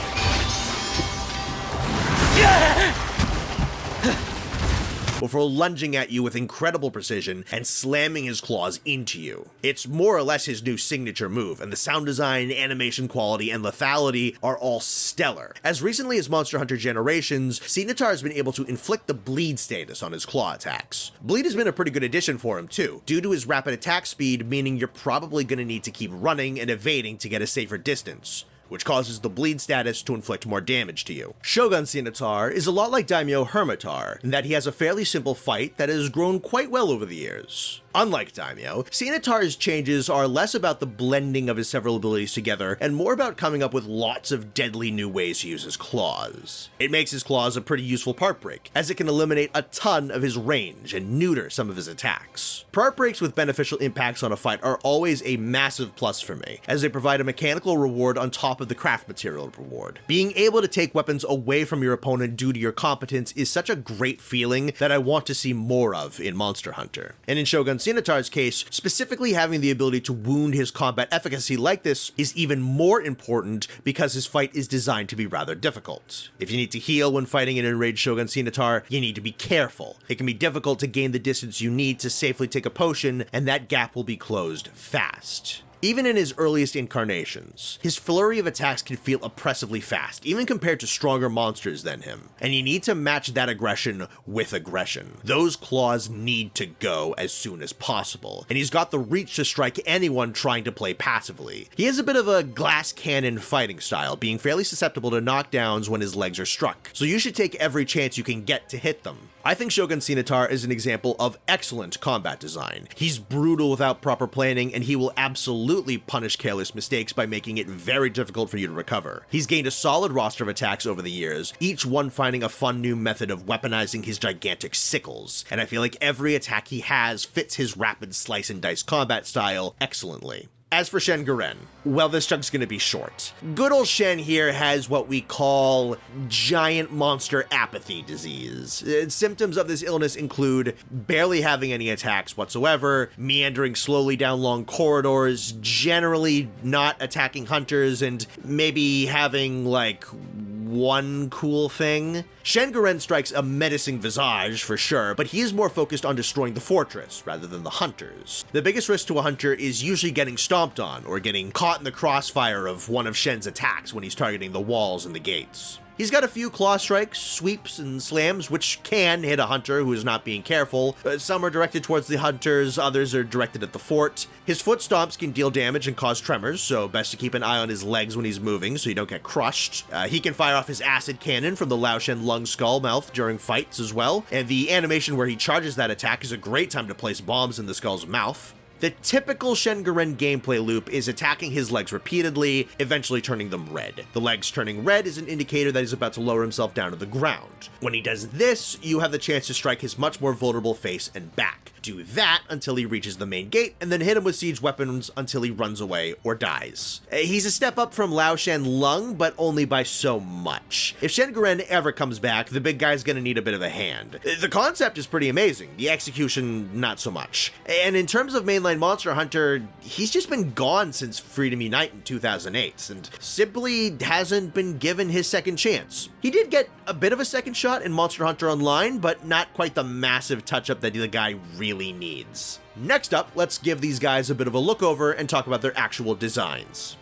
Before lunging at you with incredible precision and slamming his claws into you. It's more or less his new signature move, and the sound design, animation quality, and lethality are all stellar. As recently as Monster Hunter Generations, Ceanataur has been able to inflict the bleed status on his claw attacks. Bleed has been a pretty good addition for him too, due to his rapid attack speed, meaning you're probably going to need to keep running and evading to get a safer distance, which causes the bleed status to inflict more damage to you. Shogun Ceanataur is a lot like Daimyo Hermitaur, in that he has a fairly simple fight that has grown quite well over the years. Unlike Daimyo, Ceanataur's changes are less about the blending of his several abilities together and more about coming up with lots of deadly new ways to use his claws. It makes his claws a pretty useful part break, as it can eliminate a ton of his range and neuter some of his attacks. Part breaks with beneficial impacts on a fight are always a massive plus for me, as they provide a mechanical reward on top of the craft material reward. Being able to take weapons away from your opponent due to your competence is such a great feeling that I want to see more of in Monster Hunter. And in Shogun Ceanataur's case, specifically having the ability to wound his combat efficacy like this is even more important because his fight is designed to be rather difficult. If you need to heal when fighting an enraged Shogun Ceanataur, you need to be careful. It can be difficult to gain the distance you need to safely take a potion, and that gap will be closed fast. Even in his earliest incarnations, his flurry of attacks can feel oppressively fast, even compared to stronger monsters than him, and you need to match that aggression with aggression. Those claws need to go as soon as possible, and he's got the reach to strike anyone trying to play passively. He has a bit of a glass cannon fighting style, being fairly susceptible to knockdowns when his legs are struck, so you should take every chance you can get to hit them. I think Shogun Ceanataur is an example of excellent combat design. He's brutal without proper planning, and he will absolutely punish careless mistakes by making it very difficult for you to recover. He's gained a solid roster of attacks over the years, each one finding a fun new method of weaponizing his gigantic sickles, and I feel like every attack he has fits his rapid slice and dice combat style excellently. As for Shen Guren, well, this chunk's gonna be short. Good old Shen here has what we call giant monster apathy disease. Symptoms of this illness include barely having any attacks whatsoever, meandering slowly down long corridors, generally not attacking hunters, and maybe having like one cool thing. Shen Guren strikes a menacing visage for sure, but he is more focused on destroying the fortress rather than the hunters. The biggest risk to a hunter is usually getting stomped on or getting caught in the crossfire of one of Shen's attacks when he's targeting the walls and the gates. He's got a few claw strikes, sweeps, and slams, which can hit a hunter who is not being careful. Some are directed towards the hunters, others are directed at the fort. His foot stomps can deal damage and cause tremors, so best to keep an eye on his legs when he's moving so you don't get crushed. He can fire off his acid cannon from the Lao Shen lung skull mouth during fights as well, and the animation where he charges that attack is a great time to place bombs in the skull's mouth. The typical Shen Guren gameplay loop is attacking his legs repeatedly, eventually turning them red. The legs turning red is an indicator that he's about to lower himself down to the ground. When he does this, you have the chance to strike his much more vulnerable face and back. Do that until he reaches the main gate, and then hit him with siege weapons until he runs away or dies. He's a step up from Lao Shen Lung, but only by so much. If Shen Guren ever comes back, the big guy's gonna need a bit of a hand. The concept is pretty amazing, the execution not so much. And in terms of mainline Monster Hunter, he's just been gone since Freedom Unite in 2008, and simply hasn't been given his second chance. He did get a bit of a second shot in Monster Hunter Online, but not quite the massive touch-up that the guy really needs. Next up, let's give these guys a bit of a look over and talk about their actual designs.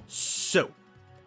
So,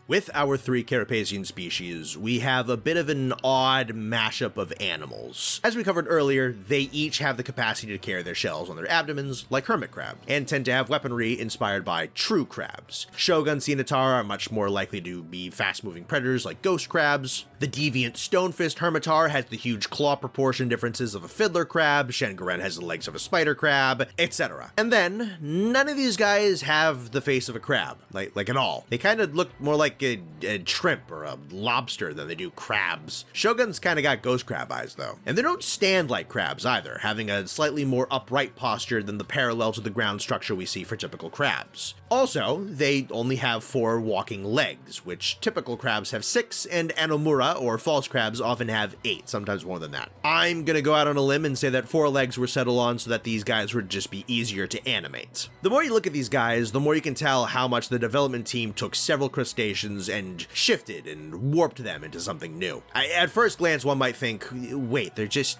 with our three Carapacean species, we have a bit of an odd mashup of animals. As we covered earlier, they each have the capacity to carry their shells on their abdomens, like hermit crabs, and tend to have weaponry inspired by true crabs. Shogun Ceanataur are much more likely to be fast-moving predators like ghost crabs. The deviant Stonefist Hermitaur has the huge claw proportion differences of a fiddler crab, Shen Guren has the legs of a spider crab, etc. And then, none of these guys have the face of a crab, like at all. They kind of look more like a shrimp or a lobster than they do crabs. Shogun's kind of got ghost crab eyes though. And they don't stand like crabs either, having a slightly more upright posture than the parallel to the ground structure we see for typical crabs. Also, they only have 4 walking legs, which typical crabs have 6, and Anomura or false crabs often have 8, sometimes more than that. I'm gonna go out on a limb and say that 4 legs were settled on so that these guys would just be easier to animate. The more you look at these guys, the more you can tell how much the development team took several crustaceans and shifted and warped them into something new. At first glance, one might think, wait, they're just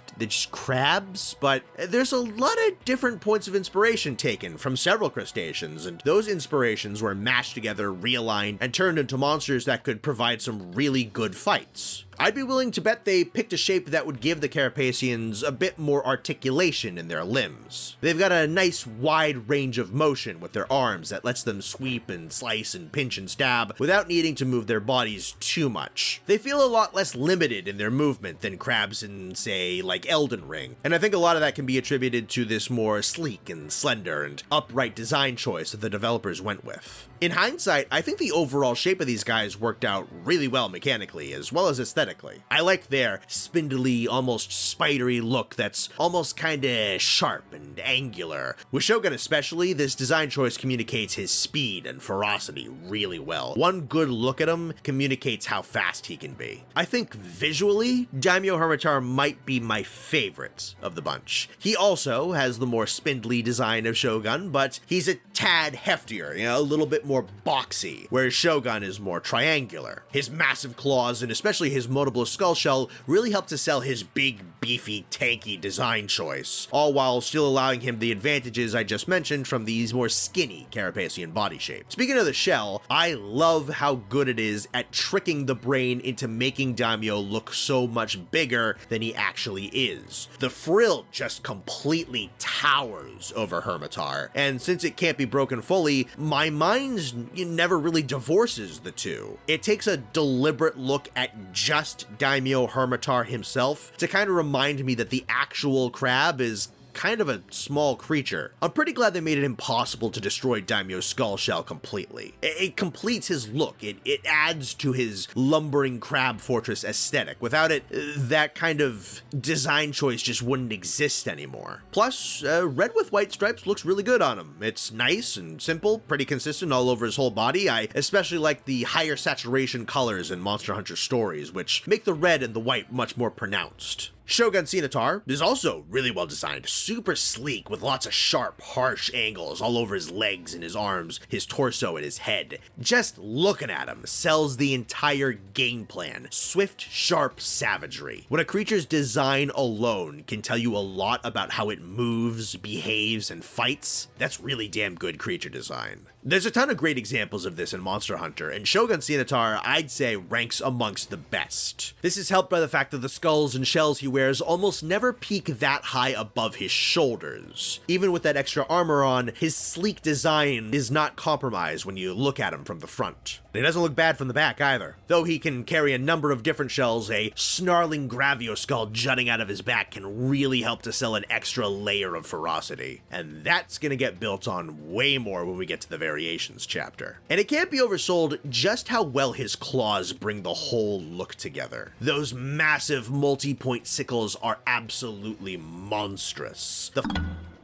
crabs? But there's a lot of different points of inspiration taken from several crustaceans, and those inspirations were mashed together, realigned, and turned into monsters that could provide some really good fights. I'd be willing to bet they picked a shape that would give the Carapaceons a bit more articulation in their limbs. They've got a nice wide range of motion with their arms that lets them sweep and slice and pinch and stab without needing to move their bodies too much. They feel a lot less limited in their movement than crabs in, say, like Elden Ring, and I think a lot of that can be attributed to this more sleek and slender and upright design choice that the developers went with. In hindsight, I think the overall shape of these guys worked out really well mechanically as well as aesthetically. I like their spindly, almost spidery look that's almost kinda sharp and angular. With Shogun especially, this design choice communicates his speed and ferocity really well. One good look at him communicates how fast he can be. I think visually, Daimyo Hermitaur might be my favorite of the bunch. He also has the more spindly design of Shogun, but he's a tad heftier, a little bit more boxy, whereas Shogun is more triangular. His massive claws and especially his promotable skull shell really helped to sell his big, beefy, tanky design choice, all while still allowing him the advantages I just mentioned from these more skinny Carapacean body shapes. Speaking of the shell, I love how good it is at tricking the brain into making Daimyo look so much bigger than he actually is. The frill just completely towers over Hermitar, and since it can't be broken fully, my mind never really divorces the two. It takes a deliberate look at just Daimyo Hermitar himself to kind of remind me that the actual crab is kind of a small creature. I'm pretty glad they made it impossible to destroy Daimyo's skull shell completely. It completes his look. It adds to his lumbering crab fortress aesthetic. Without it, that kind of design choice just wouldn't exist anymore. Plus, red with white stripes looks really good on him. It's nice and simple, pretty consistent all over his whole body. I especially like the higher saturation colors in Monster Hunter stories, which make the red and the white much more pronounced. Shogun Ceanataur is also really well designed, super sleek with lots of sharp, harsh angles all over his legs and his arms, his torso and his head. Just looking at him sells the entire game plan. Swift, sharp savagery. When a creature's design alone can tell you a lot about how it moves, behaves, and fights, that's really damn good creature design. There's a ton of great examples of this in Monster Hunter, and Shogun Ceanataur, I'd say, ranks amongst the best. This is helped by the fact that the skulls and shells he wears almost never peak that high above his shoulders. Even with that extra armor on, his sleek design is not compromised when you look at him from the front. It doesn't look bad from the back either. Though he can carry a number of different shells, a snarling Gravio skull jutting out of his back can really help to sell an extra layer of ferocity. And that's gonna get built on way more when we get to the variations chapter. And it can't be oversold just how well his claws bring the whole look together. Those massive multi-point sickles are absolutely monstrous.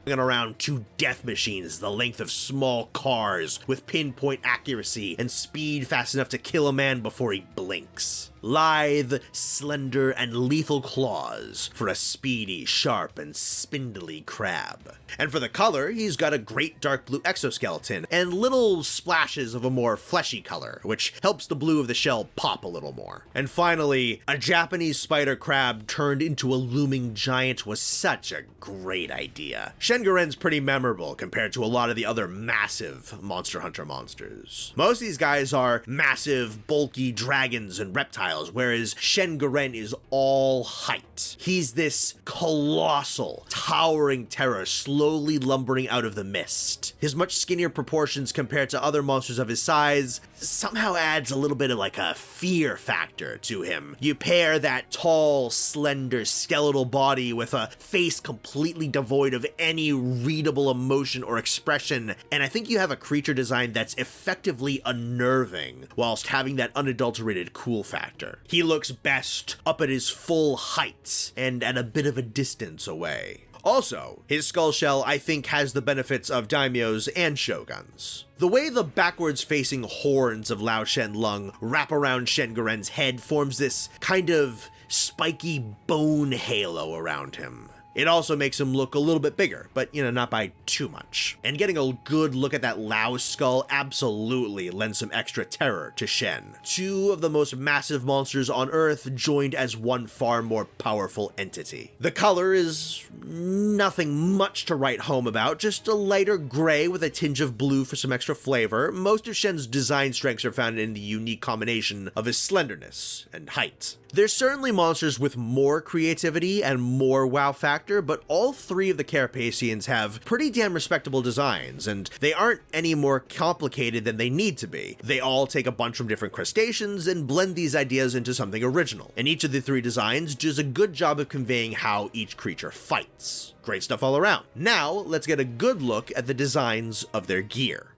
Around two death machines the length of small cars with pinpoint accuracy and speed fast enough to kill a man before he blinks. Lithe, slender, and lethal claws for a speedy, sharp, and spindly crab. And for the color, he's got a great dark blue exoskeleton and little splashes of a more fleshy color, which helps the blue of the shell pop a little more. And finally, a Japanese spider crab turned into a looming giant was such a great idea. Shengoren's pretty memorable compared to a lot of the other massive Monster Hunter monsters. Most of these guys are massive, bulky dragons and reptiles, whereas Shengoren is all height. He's this colossal, towering terror slowly lumbering out of the mist. His much skinnier proportions compared to other monsters of his size somehow adds a little bit of like a fear factor to him. You pair that tall, slender, skeletal body with a face completely devoid of any readable emotion or expression, and I think you have a creature design that's effectively unnerving whilst having that unadulterated cool factor. He looks best up at his full height and at a bit of a distance away. Also, his skull shell I think has the benefits of daimyos and shoguns. The way the backwards-facing horns of Lao Shen Lung wrap around Shengoren's head forms this kind of spiky bone halo around him. It also makes him look a little bit bigger, but not by too much. And getting a good look at that Lao skull absolutely lends some extra terror to Shen. Two of the most massive monsters on Earth joined as one far more powerful entity. The color is nothing much to write home about, just a lighter gray with a tinge of blue for some extra flavor. Most of Shen's design strengths are found in the unique combination of his slenderness and height. There's certainly monsters with more creativity and more wow factor, but all three of the Carapaceons have pretty damn respectable designs, and they aren't any more complicated than they need to be. They all take a bunch from different crustaceans and blend these ideas into something original, and each of the three designs does a good job of conveying how each creature fights. Great stuff all around. Now, let's get a good look at the designs of their gear.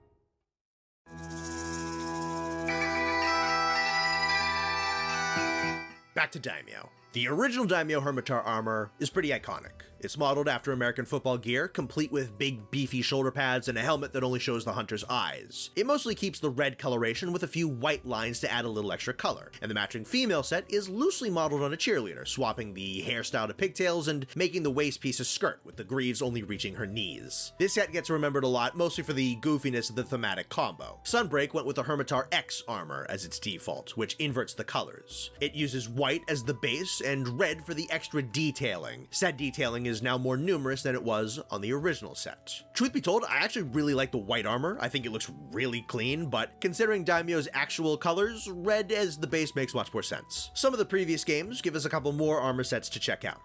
Back to Daimyo. The original Daimyo Hermitar armor is pretty iconic. It's modeled after American football gear, complete with big beefy shoulder pads and a helmet that only shows the hunter's eyes. It mostly keeps the red coloration with a few white lines to add a little extra color, and the matching female set is loosely modeled on a cheerleader, swapping the hairstyle to pigtails and making the waist piece a skirt with the greaves only reaching her knees. This set gets remembered a lot, mostly for the goofiness of the thematic combo. Sunbreak went with the Hermitar X armor as its default, which inverts the colors. It uses white as the base and red for the extra detailing. Said detailing is now more numerous than it was on the original set. Truth be told, I actually really like the white armor. I think it looks really clean, but considering Daimyo's actual colors, red as the base makes much more sense. Some of the previous games give us a couple more armor sets to check out.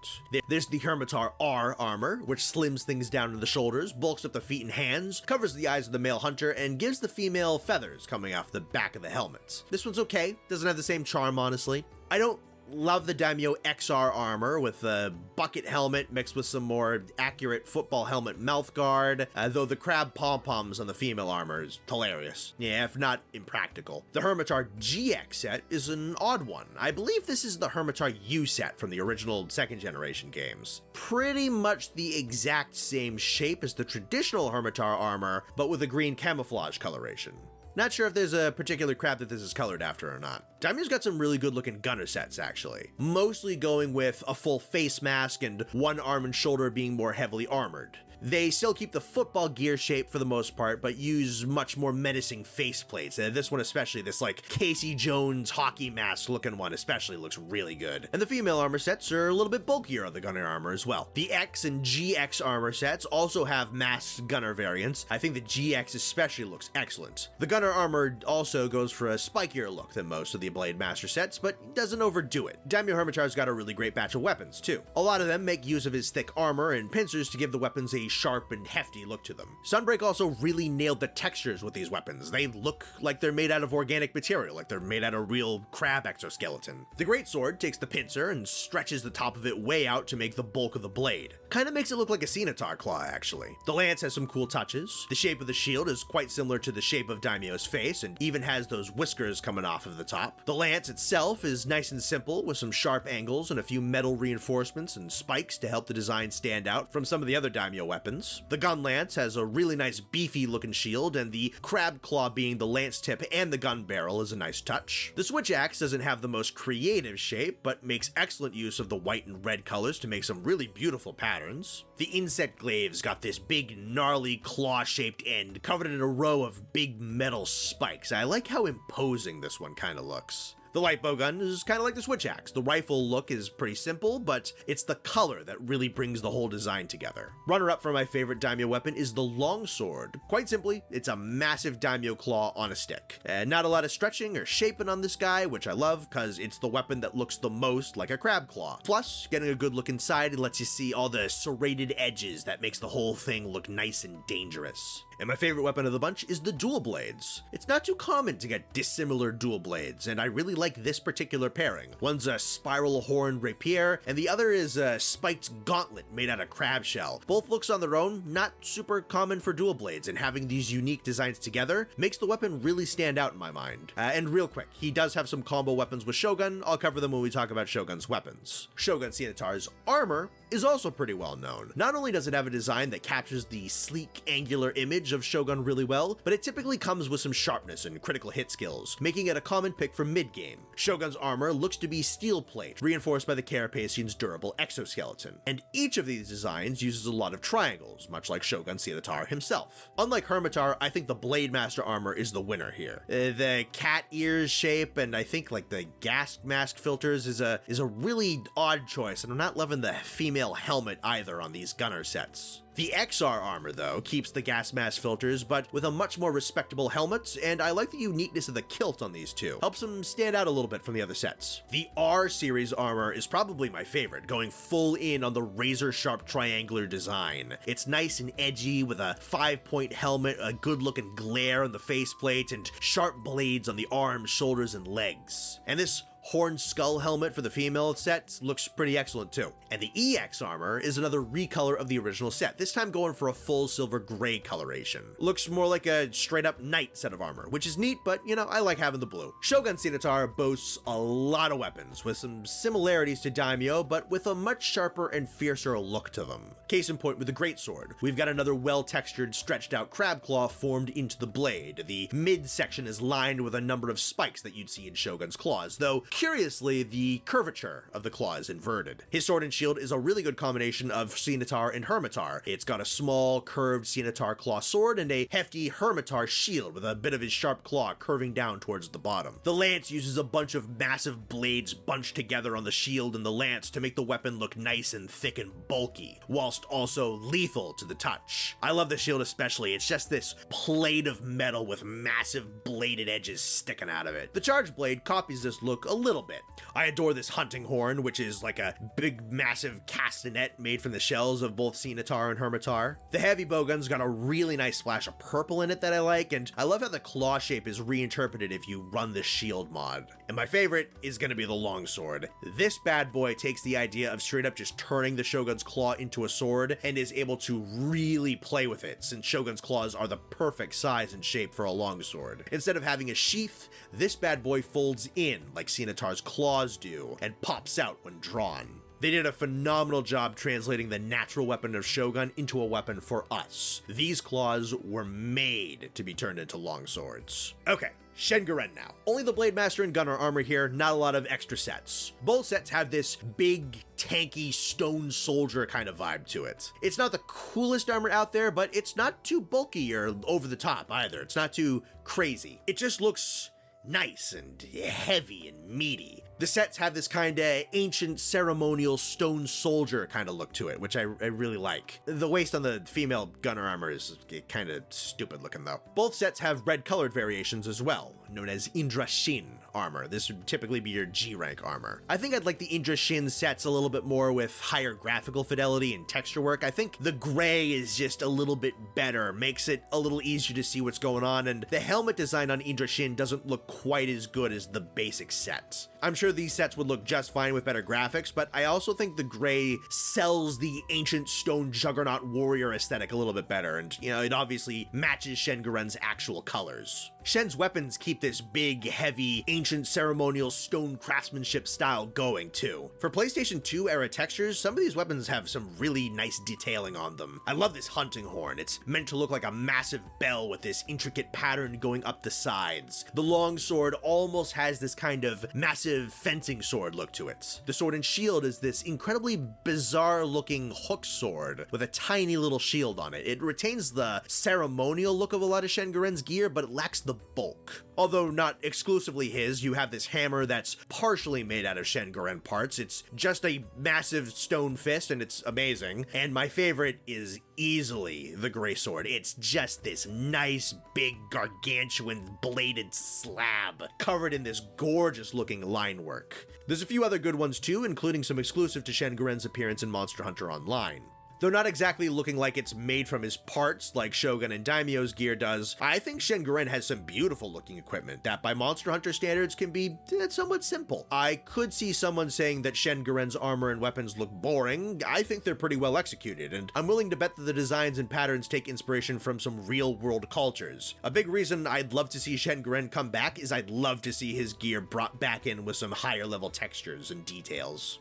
There's the Hermitar R armor, which slims things down to the shoulders, bulks up the feet and hands, covers the eyes of the male hunter, and gives the female feathers coming off the back of the helmet. This one's okay, doesn't have the same charm honestly. I don't love the Daimyo XR armor with a bucket helmet mixed with some more accurate football helmet mouth guard, though the crab pom-poms on the female armor is hilarious. Yeah, if not impractical. The Hermitar GX set is an odd one. I believe this is the Hermitar U set from the original second generation games. Pretty much the exact same shape as the traditional Hermitar armor, but with a green camouflage coloration. Not sure if there's a particular crab that this is colored after or not. Daimyo's got some really good looking gunner sets actually, mostly going with a full face mask and one arm and shoulder being more heavily armored. They still keep the football gear shape for the most part, but use much more menacing faceplates. This one especially, this like Casey Jones hockey mask looking one especially looks really good. And the female armor sets are a little bit bulkier on the gunner armor as well. The X and GX armor sets also have masked gunner variants. I think the GX especially looks excellent. The gunner armor also goes for a spikier look than most of the Blade Master sets, but doesn't overdo it. Daimyo Hermitar's got a really great batch of weapons too. A lot of them make use of his thick armor and pincers to give the weapons a sharp and hefty look to them. Sunbreak also really nailed the textures with these weapons. They look like they're made out of organic material, like they're made out of real crab exoskeleton. The Greatsword takes the pincer and stretches the top of it way out to make the bulk of the blade. Kinda makes it look like a Scimitar claw actually. The lance has some cool touches. The shape of the shield is quite similar to the shape of Daimyo's face and even has those whiskers coming off of the top. The lance itself is nice and simple with some sharp angles and a few metal reinforcements and spikes to help the design stand out from some of the other Daimyo weapons. The gun lance has a really nice beefy looking shield, and the crab claw being the lance tip and the gun barrel is a nice touch. The switch axe doesn't have the most creative shape, but makes excellent use of the white and red colors to make some really beautiful patterns. The insect glaive's got this big gnarly claw-shaped end covered in a row of big metal spikes. I like how imposing this one kinda looks. The light bowgun is kind of like the switch axe. The rifle look is pretty simple, but it's the color that really brings the whole design together. Runner-up for my favorite Daimyo weapon is the longsword. Quite simply, it's a massive Daimyo claw on a stick. Not a lot of stretching or shaping on this guy, which I love because it's the weapon that looks the most like a crab claw. Plus, getting a good look inside lets you see all the serrated edges that makes the whole thing look nice and dangerous. And my favorite weapon of the bunch is the dual blades. It's not too common to get dissimilar dual blades, and I really like this particular pairing. One's a spiral horned rapier, and the other is a spiked gauntlet made out of crab shell. Both looks on their own, not super common for dual blades, and having these unique designs together makes the weapon really stand out in my mind. And real quick, he does have some combo weapons with Shogun. I'll cover them when we talk about Shogun's weapons. Shogun Scimitar's armor is also pretty well known. Not only does it have a design that captures the sleek, angular image of Shogun really well, but it typically comes with some sharpness and critical hit skills, making it a common pick for mid-game. Shogun's armor looks to be steel plate, reinforced by the Carapaceons' durable exoskeleton, and each of these designs uses a lot of triangles, much like Shogun Scimitar himself. Unlike Hermitar, I think the Blade Master armor is the winner here. The cat ears shape and I think like the gas mask filters is a really odd choice, and I'm not loving the female helmet either on these gunner sets. The XR armor, though, keeps the gas mask filters, but with a much more respectable helmet, and I like the uniqueness of the kilt on these two. Helps them stand out a little bit from the other sets. The R series armor is probably my favorite, going full in on the razor-sharp triangular design. It's nice and edgy with a 5-point helmet, a good-looking glare on the faceplate, and sharp blades on the arms, shoulders, and legs. And this horn skull helmet for the female set looks pretty excellent too. And the EX armor is another recolor of the original set, this time going for a full silver gray coloration. Looks more like a straight up knight set of armor, which is neat, but you know, I like having the blue. Shogun Scimitar boasts a lot of weapons, with some similarities to Daimyo, but with a much sharper and fiercer look to them. Case in point with the greatsword, we've got another well-textured, stretched out crab claw formed into the blade. The midsection is lined with a number of spikes that you'd see in Shogun's claws, though curiously, the curvature of the claw is inverted. His sword and shield is a really good combination of Scimitar and Hermitar. It's got a small, curved Scimitar claw sword and a hefty Hermitar shield with a bit of his sharp claw curving down towards the bottom. The lance uses a bunch of massive blades bunched together on the shield and the lance to make the weapon look nice and thick and bulky, whilst also lethal to the touch. I love the shield especially. It's just this plate of metal with massive bladed edges sticking out of it. The charge blade copies this look a little bit. I adore this hunting horn, which is like a big massive castanet made from the shells of both Scimitar and Hermitar. The heavy bowgun's got a really nice splash of purple in it that I like, and I love how the claw shape is reinterpreted if you run the shield mod. And my favorite is gonna be the longsword. This bad boy takes the idea of straight up just turning the Shogun's claw into a sword and is able to really play with it, since Shogun's claws are the perfect size and shape for a longsword. Instead of having a sheath, this bad boy folds in like Scimitar's claws do and pops out when drawn. They did a phenomenal job translating the natural weapon of Shogun into a weapon for us. These claws were made to be turned into longswords. Okay, Shenguren now. Only the Blade Master and Gunner armor here, not a lot of extra sets. Both sets have this big, tanky, stone soldier kind of vibe to it. It's not the coolest armor out there, but it's not too bulky or over the top either. It's not too crazy. It just looks nice and heavy and meaty. The sets have this kind of ancient ceremonial stone soldier kind of look to it, which I really like. The waist on the female gunner armor is kind of stupid looking though. Both sets have red colored variations as well, known as Indra Shin armor. This would typically be your G rank armor. I think I'd like the Indra Shin sets a little bit more with higher graphical fidelity and texture work. I think the gray is just a little bit better, makes it a little easier to see what's going on, and the helmet design on Indra Shin doesn't look quite as good as the basic sets. I'm sure these sets would look just fine with better graphics, but I also think the gray sells the ancient stone juggernaut warrior aesthetic a little bit better, and you know, it obviously matches Shenguren's actual colors. Shen's weapons keep this big, heavy, ancient ceremonial stone craftsmanship style going too. For PlayStation 2 era textures, some of these weapons have some really nice detailing on them. I love this hunting horn. It's meant to look like a massive bell with this intricate pattern going up the sides. The long sword almost has this kind of massive fencing sword look to it. The sword and shield is this incredibly bizarre looking hook sword with a tiny little shield on it. It retains the ceremonial look of a lot of Shenguren's gear, but it lacks the bulk. Although not exclusively his, you have this hammer that's partially made out of Shenguren parts. It's just a massive stone fist and it's amazing. And my favorite is easily the gray sword. It's just this nice, big, gargantuan bladed slab covered in this gorgeous looking line work. There's a few other good ones too, including some exclusive to Shenguren's appearance in Monster Hunter Online. Though not exactly looking like it's made from his parts like Shogun and Daimyo's gear does, I think Shenguren has some beautiful looking equipment that by Monster Hunter standards can be somewhat simple. I could see someone saying that Shenguren's armor and weapons look boring. I think they're pretty well executed, and I'm willing to bet that the designs and patterns take inspiration from some real world cultures. A big reason I'd love to see Shenguren come back is I'd love to see his gear brought back in with some higher level textures and details.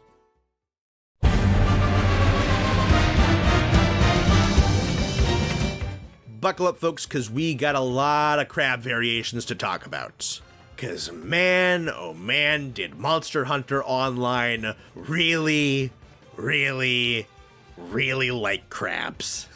Buckle up, folks, because we got a lot of crab variations to talk about. Because man, oh man, did Monster Hunter Online really like crabs.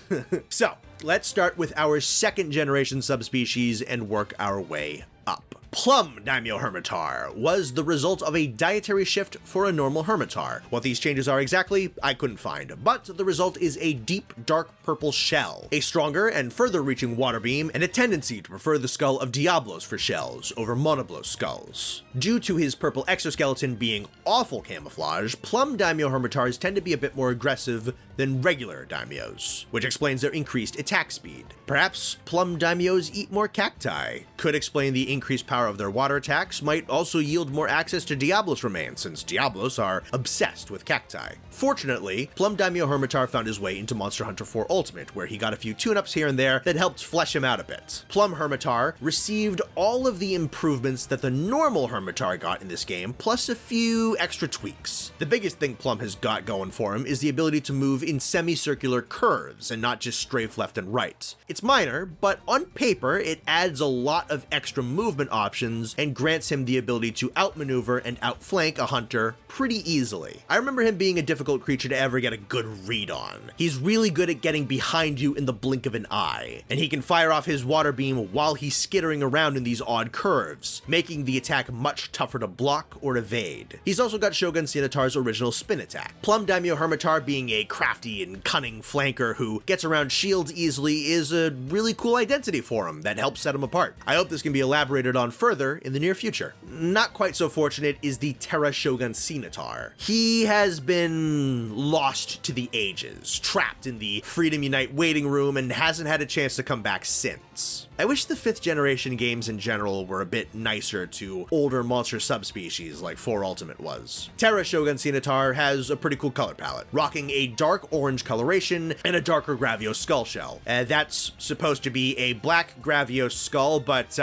So, let's start with our second generation subspecies and work our way up. Plum Daimyo Hermitar was the result of a dietary shift for a normal Hermitar. What these changes are exactly, I couldn't find, but the result is a deep, dark purple shell, a stronger and further reaching water beam, and a tendency to prefer the skull of Diablos for shells over Monoblos skulls. Due to his purple exoskeleton being awful camouflage, Plum Daimyo Hermitars tend to be a bit more aggressive than regular daimyos, which explains their increased attack speed. Perhaps plum daimyos eat more cacti. Could explain the increased power of their water attacks, might also yield more access to Diablos remains, since Diablos are obsessed with cacti. Fortunately, Plum Daimyo Hermitaur found his way into Monster Hunter 4 Ultimate, where he got a few tune-ups here and there that helped flesh him out a bit. Plum Hermitaur received all of the improvements that the normal Hermitaur got in this game, plus a few extra tweaks. The biggest thing Plum has got going for him is the ability to move in semicircular curves and not just strafe left and right. It's minor, but on paper it adds a lot of extra movement options and grants him the ability to outmaneuver and outflank a hunter pretty easily. I remember him being a difficult creature to ever get a good read on. He's really good at getting behind you in the blink of an eye, and he can fire off his water beam while he's skittering around in these odd curves, making the attack much tougher to block or evade. He's also got Shogun Scimitar's original spin attack. Plum Daimyo Hermitaur, being a crafty and cunning flanker who gets around shields easily, is a really cool identity for him that helps set him apart. I hope this can be elaborated on further in the near future. Not quite so fortunate is the Terra Shogun Scimitar. He has been lost to the ages, trapped in the Freedom Unite waiting room, and hasn't had a chance to come back since. I wish the 5th generation games in general were a bit nicer to older monster subspecies like 4 Ultimate was. Terra Shogun Scimitar has a pretty cool color palette, rocking a dark orange coloration and a darker Gravios skull shell. That's supposed to be a black Gravios skull, but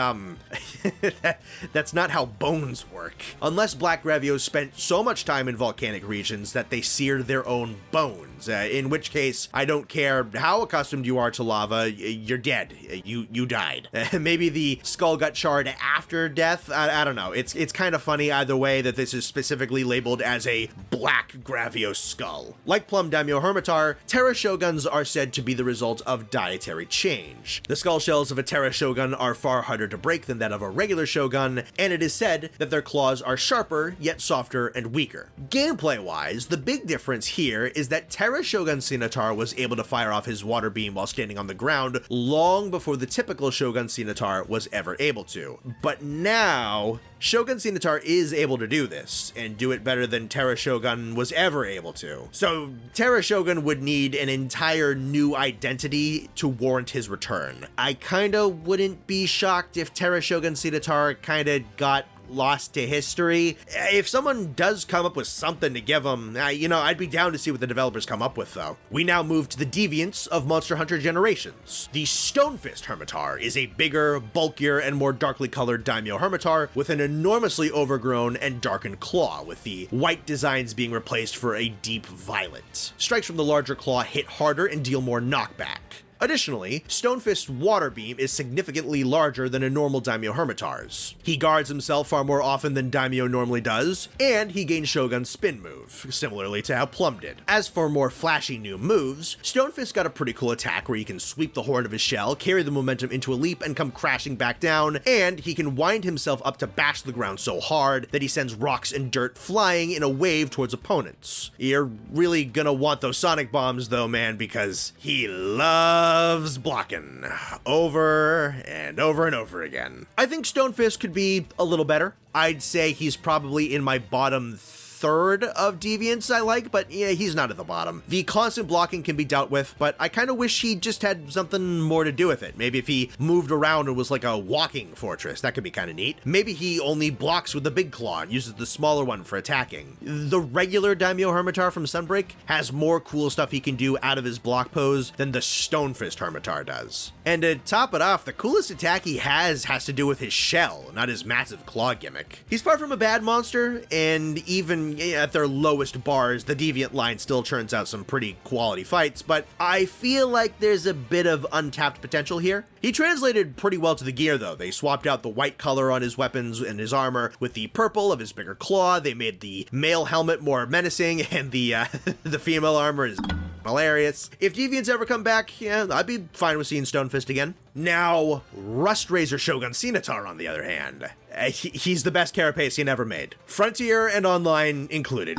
that's not how bones work. Unless black Gravios spent so much time in volcanic regions that they seared their own bones, in which case I don't care how accustomed you are to lava, you're dead. You died. Maybe the skull got charred after death. I don't know. It's kind of funny either way that this is specifically labeled as a black Gravios skull. Like Plum Daimyo Hermitaur, Terra Shoguns are said to be the result of dietary change. The skull shells of a Terra Shogun are far harder to break than that of a regular Shogun, and it is said that their claws are sharper, yet softer and weaker. Gameplay-wise, the big difference here is that Terra Shogun Scimitar was able to fire off his water beam while standing on the ground long before the typical Shogun Scimitar was ever able to. But now, Shogun Scimitar is able to do this, and do it better than Terra Shogun was ever able to. So Terra Shogun would need an entire new identity to warrant his return. I kinda wouldn't be shocked if Terra Shogun Scimitar kinda got lost to history. If someone does come up with something to give them, I'd be down to see what the developers come up with, though. We now move to the deviants of Monster Hunter Generations. The Stonefist Hermitaur is a bigger, bulkier, and more darkly colored Daimyo Hermitaur with an enormously overgrown and darkened claw, with the white designs being replaced for a deep violet. Strikes from the larger claw hit harder and deal more knockback. Additionally, Stonefist's water beam is significantly larger than a normal Daimyo Hermitaur's. He guards himself far more often than Daimyo normally does, and he gains Shogun's spin move, similarly to how Plum did. As for more flashy new moves, Stonefist got a pretty cool attack where he can sweep the horn of his shell, carry the momentum into a leap, and come crashing back down, and he can wind himself up to bash the ground so hard that he sends rocks and dirt flying in a wave towards opponents. You're really gonna want those sonic bombs though, man, because he loves blocking over and over and over again. I think Stonefist could be a little better. I'd say he's probably in my bottom third of deviants I like, but yeah, he's not at the bottom. The constant blocking can be dealt with, but I kind of wish he just had something more to do with it. Maybe if he moved around and was like a walking fortress, that could be kind of neat. Maybe he only blocks with the big claw and uses the smaller one for attacking. The regular Daimyo Hermitaur from Sunbreak has more cool stuff he can do out of his block pose than the Stonefist Hermitaur does. And to top it off, the coolest attack he has to do with his shell, not his massive claw gimmick. He's far from a bad monster, and even at their lowest bars, the Deviant line still churns out some pretty quality fights, but I feel like there's a bit of untapped potential here. He translated pretty well to the gear though. They swapped out the white color on his weapons and his armor with the purple of his bigger claw. They made the male helmet more menacing, and the female armor is hilarious. If Deviants ever come back, yeah, I'd be fine with seeing Stonefist again. Now, Rustrazor Shogun Scimitar, on the other hand, he's the best Carapaceon ever made. Frontier and online included.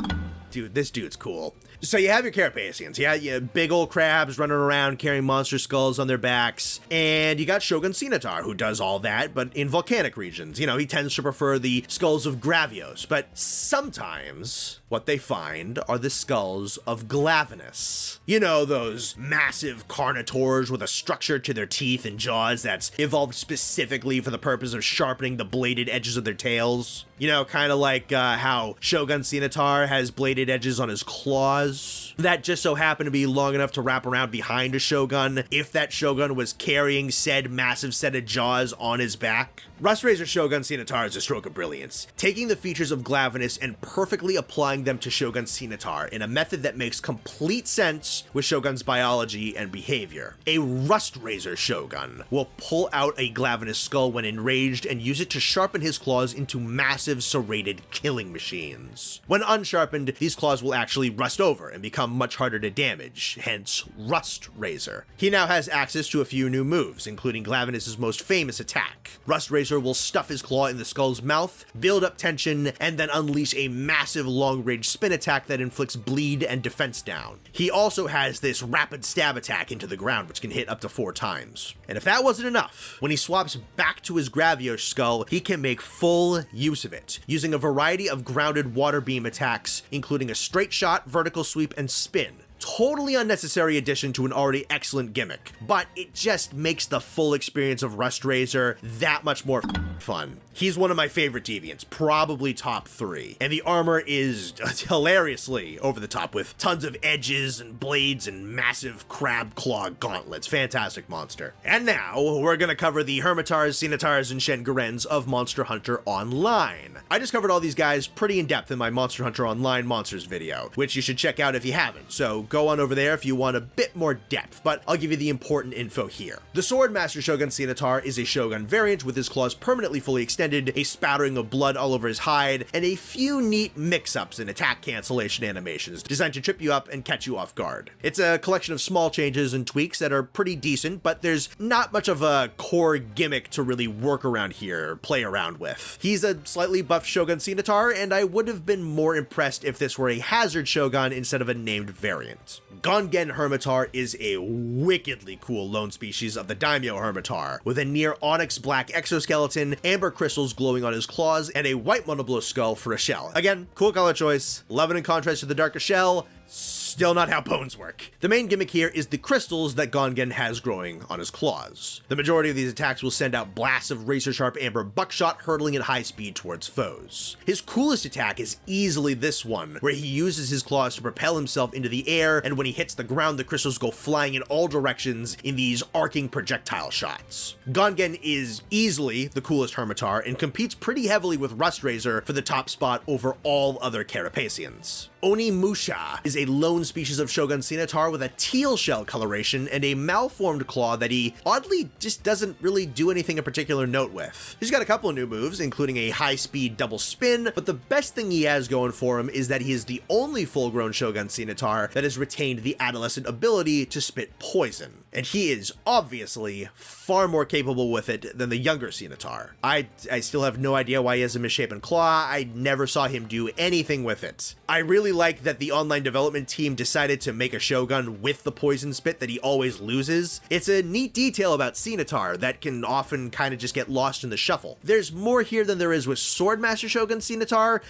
Dude, this dude's cool. So you have your Carapaceons, you big old crabs running around carrying monster skulls on their backs, and you got Shogun Ceanataur, who does all that, but in volcanic regions. You know, he tends to prefer the skulls of Gravios, but sometimes what they find are the skulls of Glavenus. You know, those massive carnivores with a structure to their teeth and jaws that's evolved specifically for the purpose of sharpening the bladed edges of their tails. You know, kind of like how Shogun Ceanataur has bladed edges on his claws that just so happen to be long enough to wrap around behind a Shogun if that Shogun was carrying said massive set of jaws on his back. Rustrazor Shogun Ceanataur is a stroke of brilliance, taking the features of Glavenus and perfectly applying them to Shogun Ceanataur in a method that makes complete sense with Shogun's biology and behavior. A Rustrazor Shogun will pull out a Glavenus skull when enraged and use it to sharpen his claws into massive serrated killing machines. When unsharpened, these claws will actually rust over and become much harder to damage, hence Rustrazor. He now has access to a few new moves, including Glavenus' most famous attack. Rustrazor will stuff his claw in the skull's mouth, build up tension, and then unleash a massive long-range spin attack that inflicts bleed and defense down. He also has this rapid stab attack into the ground, which can hit up to 4 times. And if that wasn't enough, when he swaps back to his Gravios skull, he can make full use of it, using a variety of grounded water beam attacks, including a straight shot, vertical sweep, and spin. Totally unnecessary addition to an already excellent gimmick, but it just makes the full experience of Rustrazor that much more fun. He's one of my favorite deviants, probably top 3, and the armor is hilariously over the top with tons of edges and blades and massive crab claw gauntlets. Fantastic monster. And now we're gonna cover the Hermitars, Ceanataurs, and Shengurens of Monster Hunter Online. I just covered all these guys pretty in depth in my Monster Hunter Online Monsters video, which you should check out if you haven't, so go on over there if you want a bit more depth, but I'll give you the important info here. The Swordmaster Shogun Ceanataur is a Shogun variant with his claws permanently fully extended, a spattering of blood all over his hide, and a few neat mix-ups and attack cancellation animations designed to trip you up and catch you off guard. It's a collection of small changes and tweaks that are pretty decent, but there's not much of a core gimmick to really work around here or play around with. He's a slightly buffed Shogun Ceanataur, and I would have been more impressed if this were a Hazard Shogun instead of a named variant. Gongen Hermitar is a wickedly cool lone species of the Daimyo Hermitar, with a near onyx black exoskeleton, amber crystals glowing on his claws, and a white monoblow skull for a shell. Again, cool color choice, love it in contrast to the darker shell. Still not how bones work. The main gimmick here is the crystals that Gongen has growing on his claws. The majority of these attacks will send out blasts of razor-sharp amber buckshot hurtling at high speed towards foes. His coolest attack is easily this one, where he uses his claws to propel himself into the air, and when he hits the ground, the crystals go flying in all directions in these arcing projectile shots. Gongen is easily the coolest Hermitar and competes pretty heavily with Rustrazor for the top spot over all other Carapaceons. Onimusha is a lone species of Shogun Ceanataur with a teal shell coloration and a malformed claw that he oddly just doesn't really do anything of particular note with. He's got a couple of new moves, including a high-speed double spin, but the best thing he has going for him is that he is the only full-grown Shogun Ceanataur that has retained the adolescent ability to spit poison, and he is obviously far more capable with it than the younger Ceanataur. I still have no idea why he has a misshapen claw. I never saw him do anything with it. I really like that the online development team decided to make a Shogun with the poison spit that he always loses. It's a neat detail about Ceanataur that can often kind of just get lost in the shuffle. There's more here than there is with Swordmaster Shogun Ceanataur.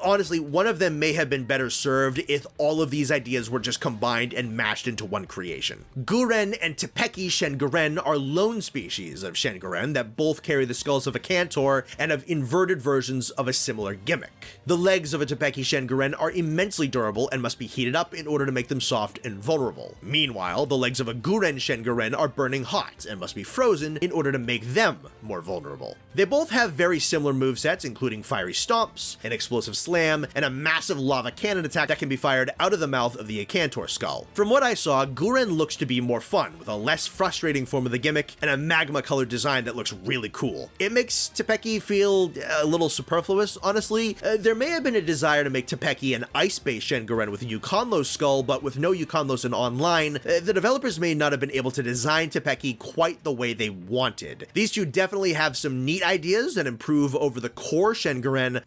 Honestly, one of them may have been better served if all of these ideas were just combined and mashed into one creation. Guren and Tepeki Shenguren are lone species of Shenguren that both carry the skulls of a Cantor and have inverted versions of a similar gimmick. The legs of a Tepeki Shenguren are immensely durable and must be heated up in order to make them soft and vulnerable. Meanwhile, the legs of a Guren Shenguren are burning hot and must be frozen in order to make them more vulnerable. They both have very similar movesets, including fiery stomps, an explosive slam, and a massive lava cannon attack that can be fired out of the mouth of the Acantor skull. From what I saw, Guren looks to be more fun, with a less frustrating form of the gimmick and a magma-colored design that looks really cool. It makes Tepeki feel a little superfluous, honestly. There may have been a desire to make Tepeki an ice ice-based Shengoren with a Yukonlo skull, but with no Yukonlos in online, the developers may not have been able to design Toepeki quite the way they wanted. These two definitely have some neat ideas that improve over the core Shengoren,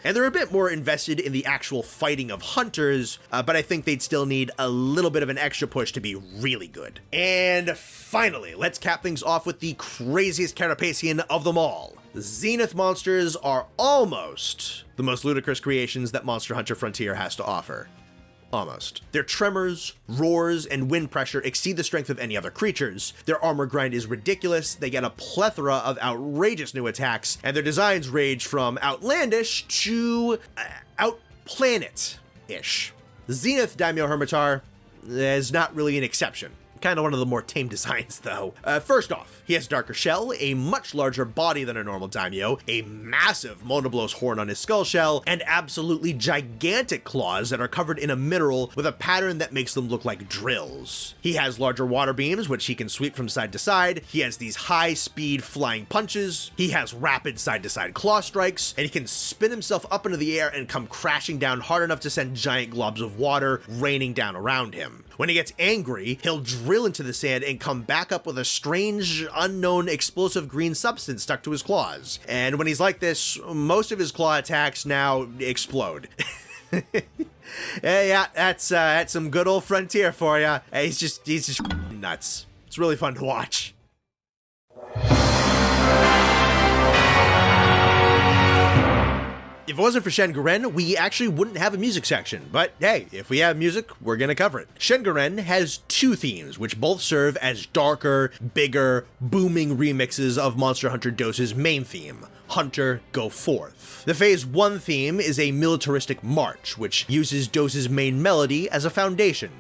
and they're a bit more invested in the actual fighting of hunters, but I think they'd still need a little bit of an extra push to be really good. And finally, let's cap things off with the craziest Carapacean of them all. Zenith monsters are almost the most ludicrous creations that Monster Hunter Frontier has to offer. Almost. Their tremors, roars, and wind pressure exceed the strength of any other creatures. Their armor grind is ridiculous, they get a plethora of outrageous new attacks, and their designs range from outlandish to outplanet-ish. Zenith Daimyo Hermitar is not really an exception. Kind of one of the more tame designs, though. First off, he has a darker shell, a much larger body than a normal daimyo, a massive Monoblos horn on his skull shell, and absolutely gigantic claws that are covered in a mineral with a pattern that makes them look like drills. He has larger water beams, which he can sweep from side to side. He has these high-speed flying punches. He has rapid side-to-side claw strikes, and he can spin himself up into the air and come crashing down hard enough to send giant globs of water raining down around him. When he gets angry, he'll drill into the sand and come back up with a strange, unknown, explosive green substance stuck to his claws. And when he's like this, most of his claw attacks now explode. Yeah, that's some good old Frontier for ya. He's just nuts. It's really fun to watch. If it wasn't for Shengoren, we actually wouldn't have a music section, but hey, if we have music, we're gonna cover it. Shengoren has two themes, which both serve as darker, bigger, booming remixes of Monster Hunter DOS's main theme, Hunter Go Forth. The Phase 1 theme is a militaristic march, which uses DOS's main melody as a foundation.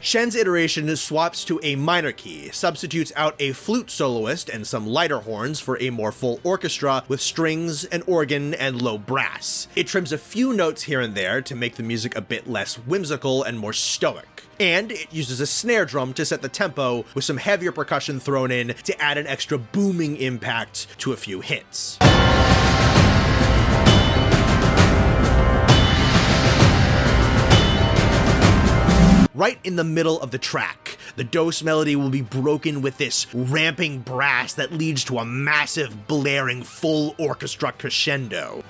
Shen's iteration swaps to a minor key, substitutes out a flute soloist and some lighter horns for a more full orchestra with strings, an organ, and low brass. It trims a few notes here and there to make the music a bit less whimsical and more stoic. And it uses a snare drum to set the tempo with some heavier percussion thrown in to add an extra booming impact to a few hits. Right in the middle of the track, the DOS melody will be broken with this ramping brass that leads to a massive, blaring, full orchestra crescendo.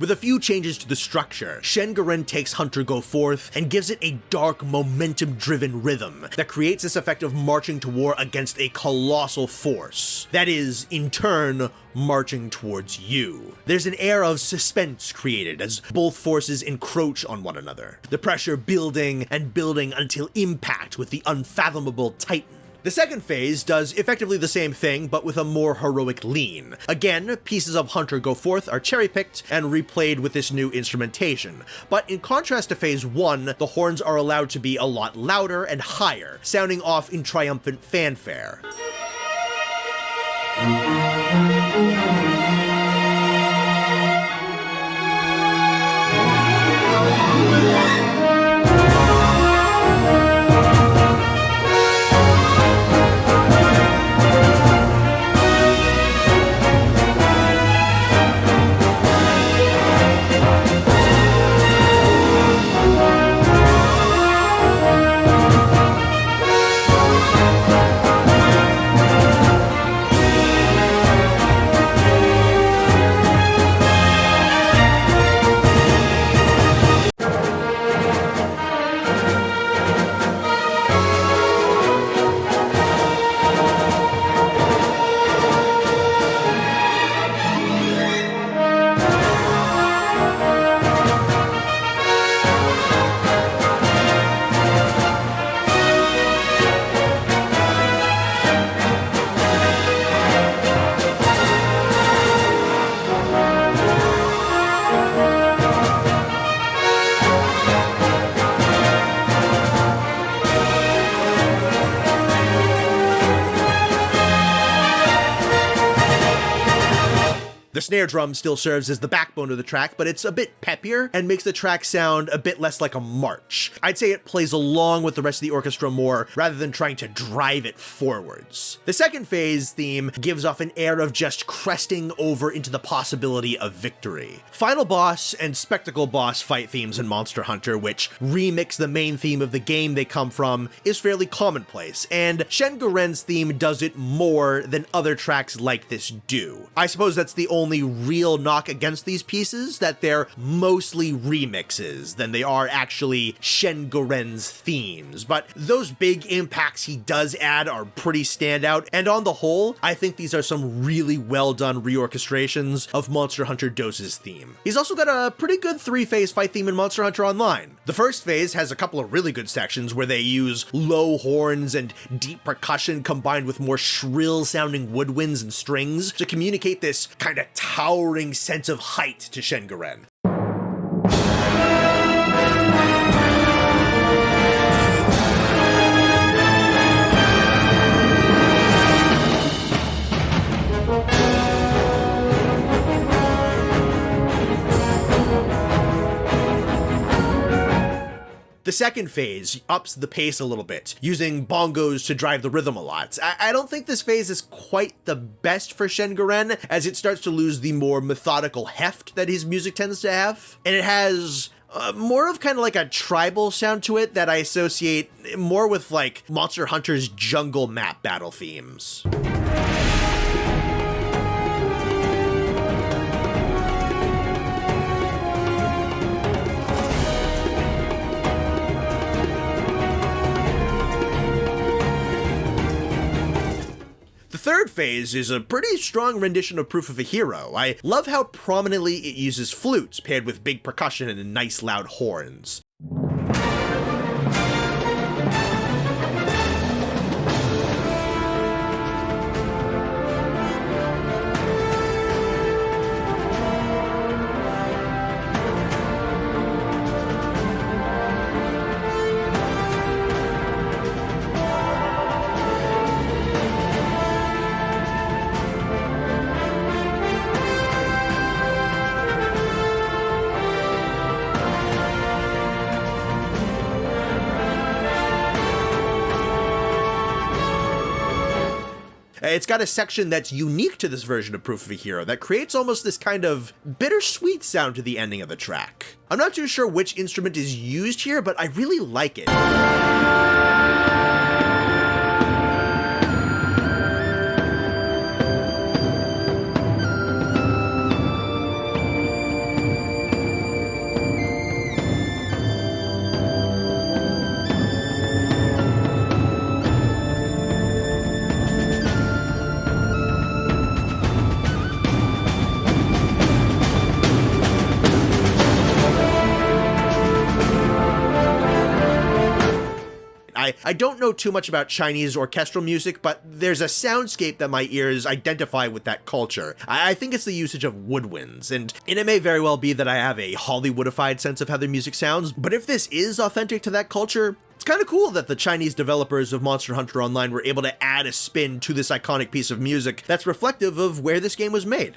With a few changes to the structure, Shengoren takes Hunter Go Forth and gives it a dark, momentum-driven rhythm that creates this effect of marching to war against a colossal force that is, in turn, marching towards you. There's an air of suspense created as both forces encroach on one another, the pressure building and building until impact with the unfathomable Titan. The second phase does effectively the same thing, but with a more heroic lean. Again, pieces of Hunter Go Forth are cherry-picked and replayed with this new instrumentation. But in contrast to phase 1, the horns are allowed to be a lot louder and higher, sounding off in triumphant fanfare. snare drum still serves as the backbone of the track, but it's a bit peppier and makes the track sound a bit less like a march. I'd say it plays along with the rest of the orchestra more, rather than trying to drive it forwards. The second phase theme gives off an air of just cresting over into the possibility of victory. Final boss and spectacle boss fight themes in Monster Hunter, which remix the main theme of the game they come from, is fairly commonplace, and Shen-Guren's theme does it more than other tracks like this do. I suppose that's the only real knock against these pieces, that they're mostly remixes than they are actually Shen-Guren's themes, but those big impacts he does add are pretty standout, and on the whole, I think these are some really well done reorchestrations of Monster Hunter DOS's theme. He's also got a pretty good 3-phase fight theme in Monster Hunter Online. The first phase has a couple of really good sections where they use low horns and deep percussion combined with more shrill sounding woodwinds and strings to communicate this kind of towering sense of height to Shen-Guren. The second phase ups the pace a little bit, using bongos to drive the rhythm a lot. I don't think this phase is quite the best for Shen-Guren, as it starts to lose the more methodical heft that his music tends to have, and it has more of kind of like a tribal sound to it that I associate more with like Monster Hunter's jungle map battle themes. The third phase is a pretty strong rendition of Proof of a Hero. I love how prominently it uses flutes paired with big percussion and nice loud horns. It's got a section that's unique to this version of Proof of a Hero that creates almost this kind of bittersweet sound to the ending of the track. I'm not too sure which instrument is used here, but I really like it. I don't know too much about Chinese orchestral music, but there's a soundscape that my ears identify with that culture. I think it's the usage of woodwinds, and it may very well be that I have a Hollywoodified sense of how their music sounds, but if this is authentic to that culture, it's kind of cool that the Chinese developers of Monster Hunter Online were able to add a spin to this iconic piece of music that's reflective of where this game was made.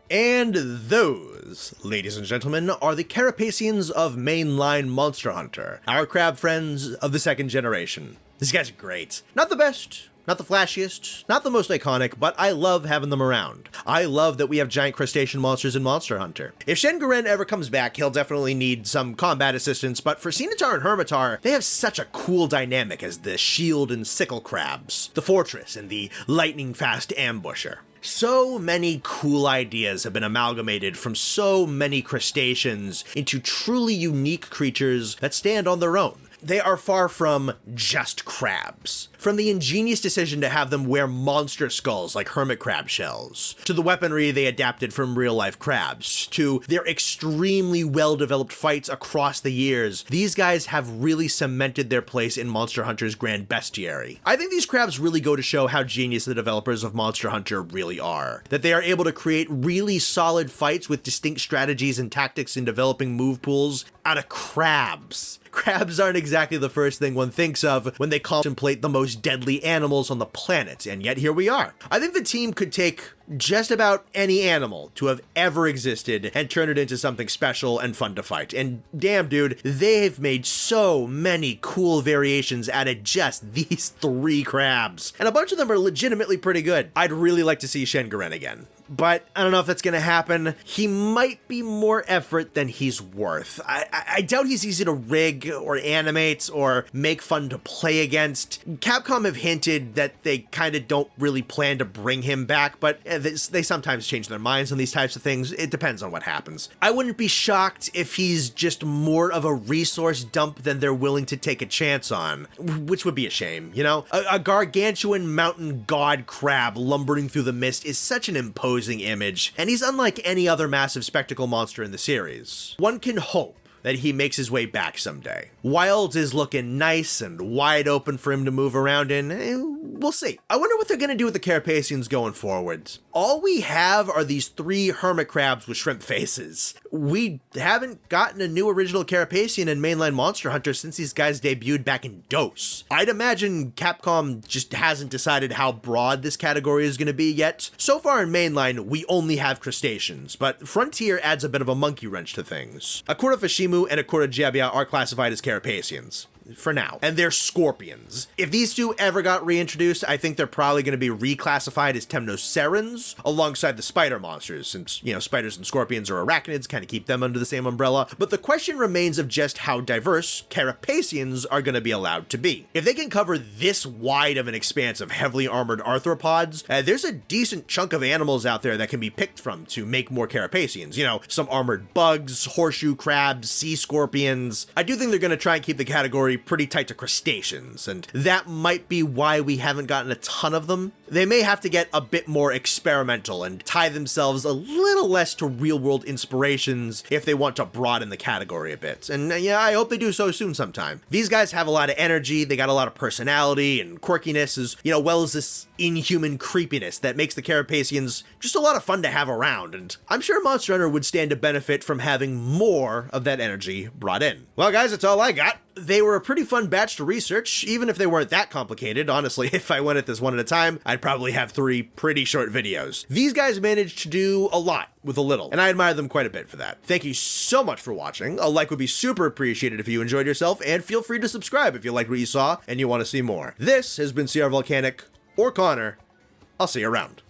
And those, ladies and gentlemen, are the Carapaceons of mainline Monster Hunter, our crab friends of the second generation. These guys are great. Not the best, not the flashiest, not the most iconic, but I love having them around. I love that we have giant crustacean monsters in Monster Hunter. If Shen-Guren ever comes back, he'll definitely need some combat assistance, but for Ceanataur and Hermitaur, they have such a cool dynamic as the shield and sickle crabs, the fortress and the lightning-fast ambusher. So many cool ideas have been amalgamated from so many crustaceans into truly unique creatures that stand on their own. They are far from just crabs. From the ingenious decision to have them wear monster skulls like hermit crab shells, to the weaponry they adapted from real-life crabs, to their extremely well-developed fights across the years, these guys have really cemented their place in Monster Hunter's grand bestiary. I think these crabs really go to show how genius the developers of Monster Hunter really are. That they are able to create really solid fights with distinct strategies and tactics in developing move pools out of crabs. Crabs aren't exactly the first thing one thinks of when they contemplate the most deadly animals on the planet, and yet here we are. I think the team could take just about any animal to have ever existed and turn it into something special and fun to fight. And damn dude, they've made so many cool variations out of just these 3 crabs. And a bunch of them are legitimately pretty good. I'd really like to see Shen-Garen again. But I don't know if that's gonna happen. He might be more effort than he's worth. I doubt he's easy to rig or animate or make fun to play against. Capcom have hinted that they kinda don't really plan to bring him back, but they sometimes change their minds on these types of things. It depends on what happens. I wouldn't be shocked if he's just more of a resource dump than they're willing to take a chance on, which would be a shame, you know? A gargantuan mountain god crab lumbering through the mist is such an imposing image, and he's unlike any other massive spectacle monster in the series. One can hope that he makes his way back someday. Wilds is looking nice and wide open for him to move around in. We'll see. I wonder what they're gonna do with the Carapaceons going forwards. All we have are these 3 hermit crabs with shrimp faces. We haven't gotten a new original Carapaceon in mainline Monster Hunter since these guys debuted back in DOS. I'd imagine Capcom just hasn't decided how broad this category is gonna be yet. So far in mainline, we only have crustaceans, but Frontier adds a bit of a monkey wrench to things. Akura Fashimu and Akura Jabia are classified as Carapaceons. For now. And they're scorpions. If these 2 ever got reintroduced, I think they're probably going to be reclassified as Temnocerans alongside the spider monsters, since, you know, spiders and scorpions are arachnids, kind of keep them under the same umbrella. But the question remains of just how diverse Carapaceons are going to be allowed to be. If they can cover this wide of an expanse of heavily armored arthropods, there's a decent chunk of animals out there that can be picked from to make more Carapaceons. You know, some armored bugs, horseshoe crabs, sea scorpions. I do think they're going to try and keep the category pretty tight to crustaceans, and that might be why we haven't gotten a ton of them. They may have to get a bit more experimental and tie themselves a little less to real-world inspirations if they want to broaden the category a bit. And yeah, I hope they do so soon sometime. These guys have a lot of energy, they got a lot of personality and quirkiness, as you know, well as this inhuman creepiness that makes the Carapaceons just a lot of fun to have around, and I'm sure Monster Hunter would stand to benefit from having more of that energy brought in. Well guys, that's all I got. They were a pretty fun batch to research, even if they weren't that complicated. Honestly, if I went at this one at a time, I'd probably have 3 pretty short videos. These guys managed to do a lot with a little, and I admire them quite a bit for that. Thank you so much for watching. A like would be super appreciated if you enjoyed yourself, and feel free to subscribe if you liked what you saw and you want to see more. This has been CR-Volcanic, or Connor. I'll see you around.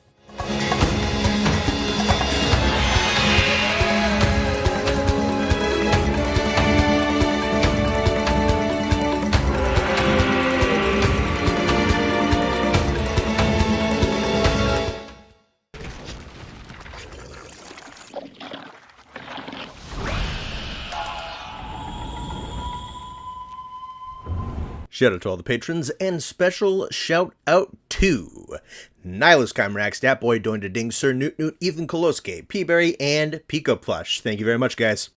Shout out to all the patrons, and special shout out to Nihilus Chimerax, Statboy, Doinda Ding, Sir Newt Newt, Ethan Koloske, Peaberry, and Pika Plush. Thank you very much, guys.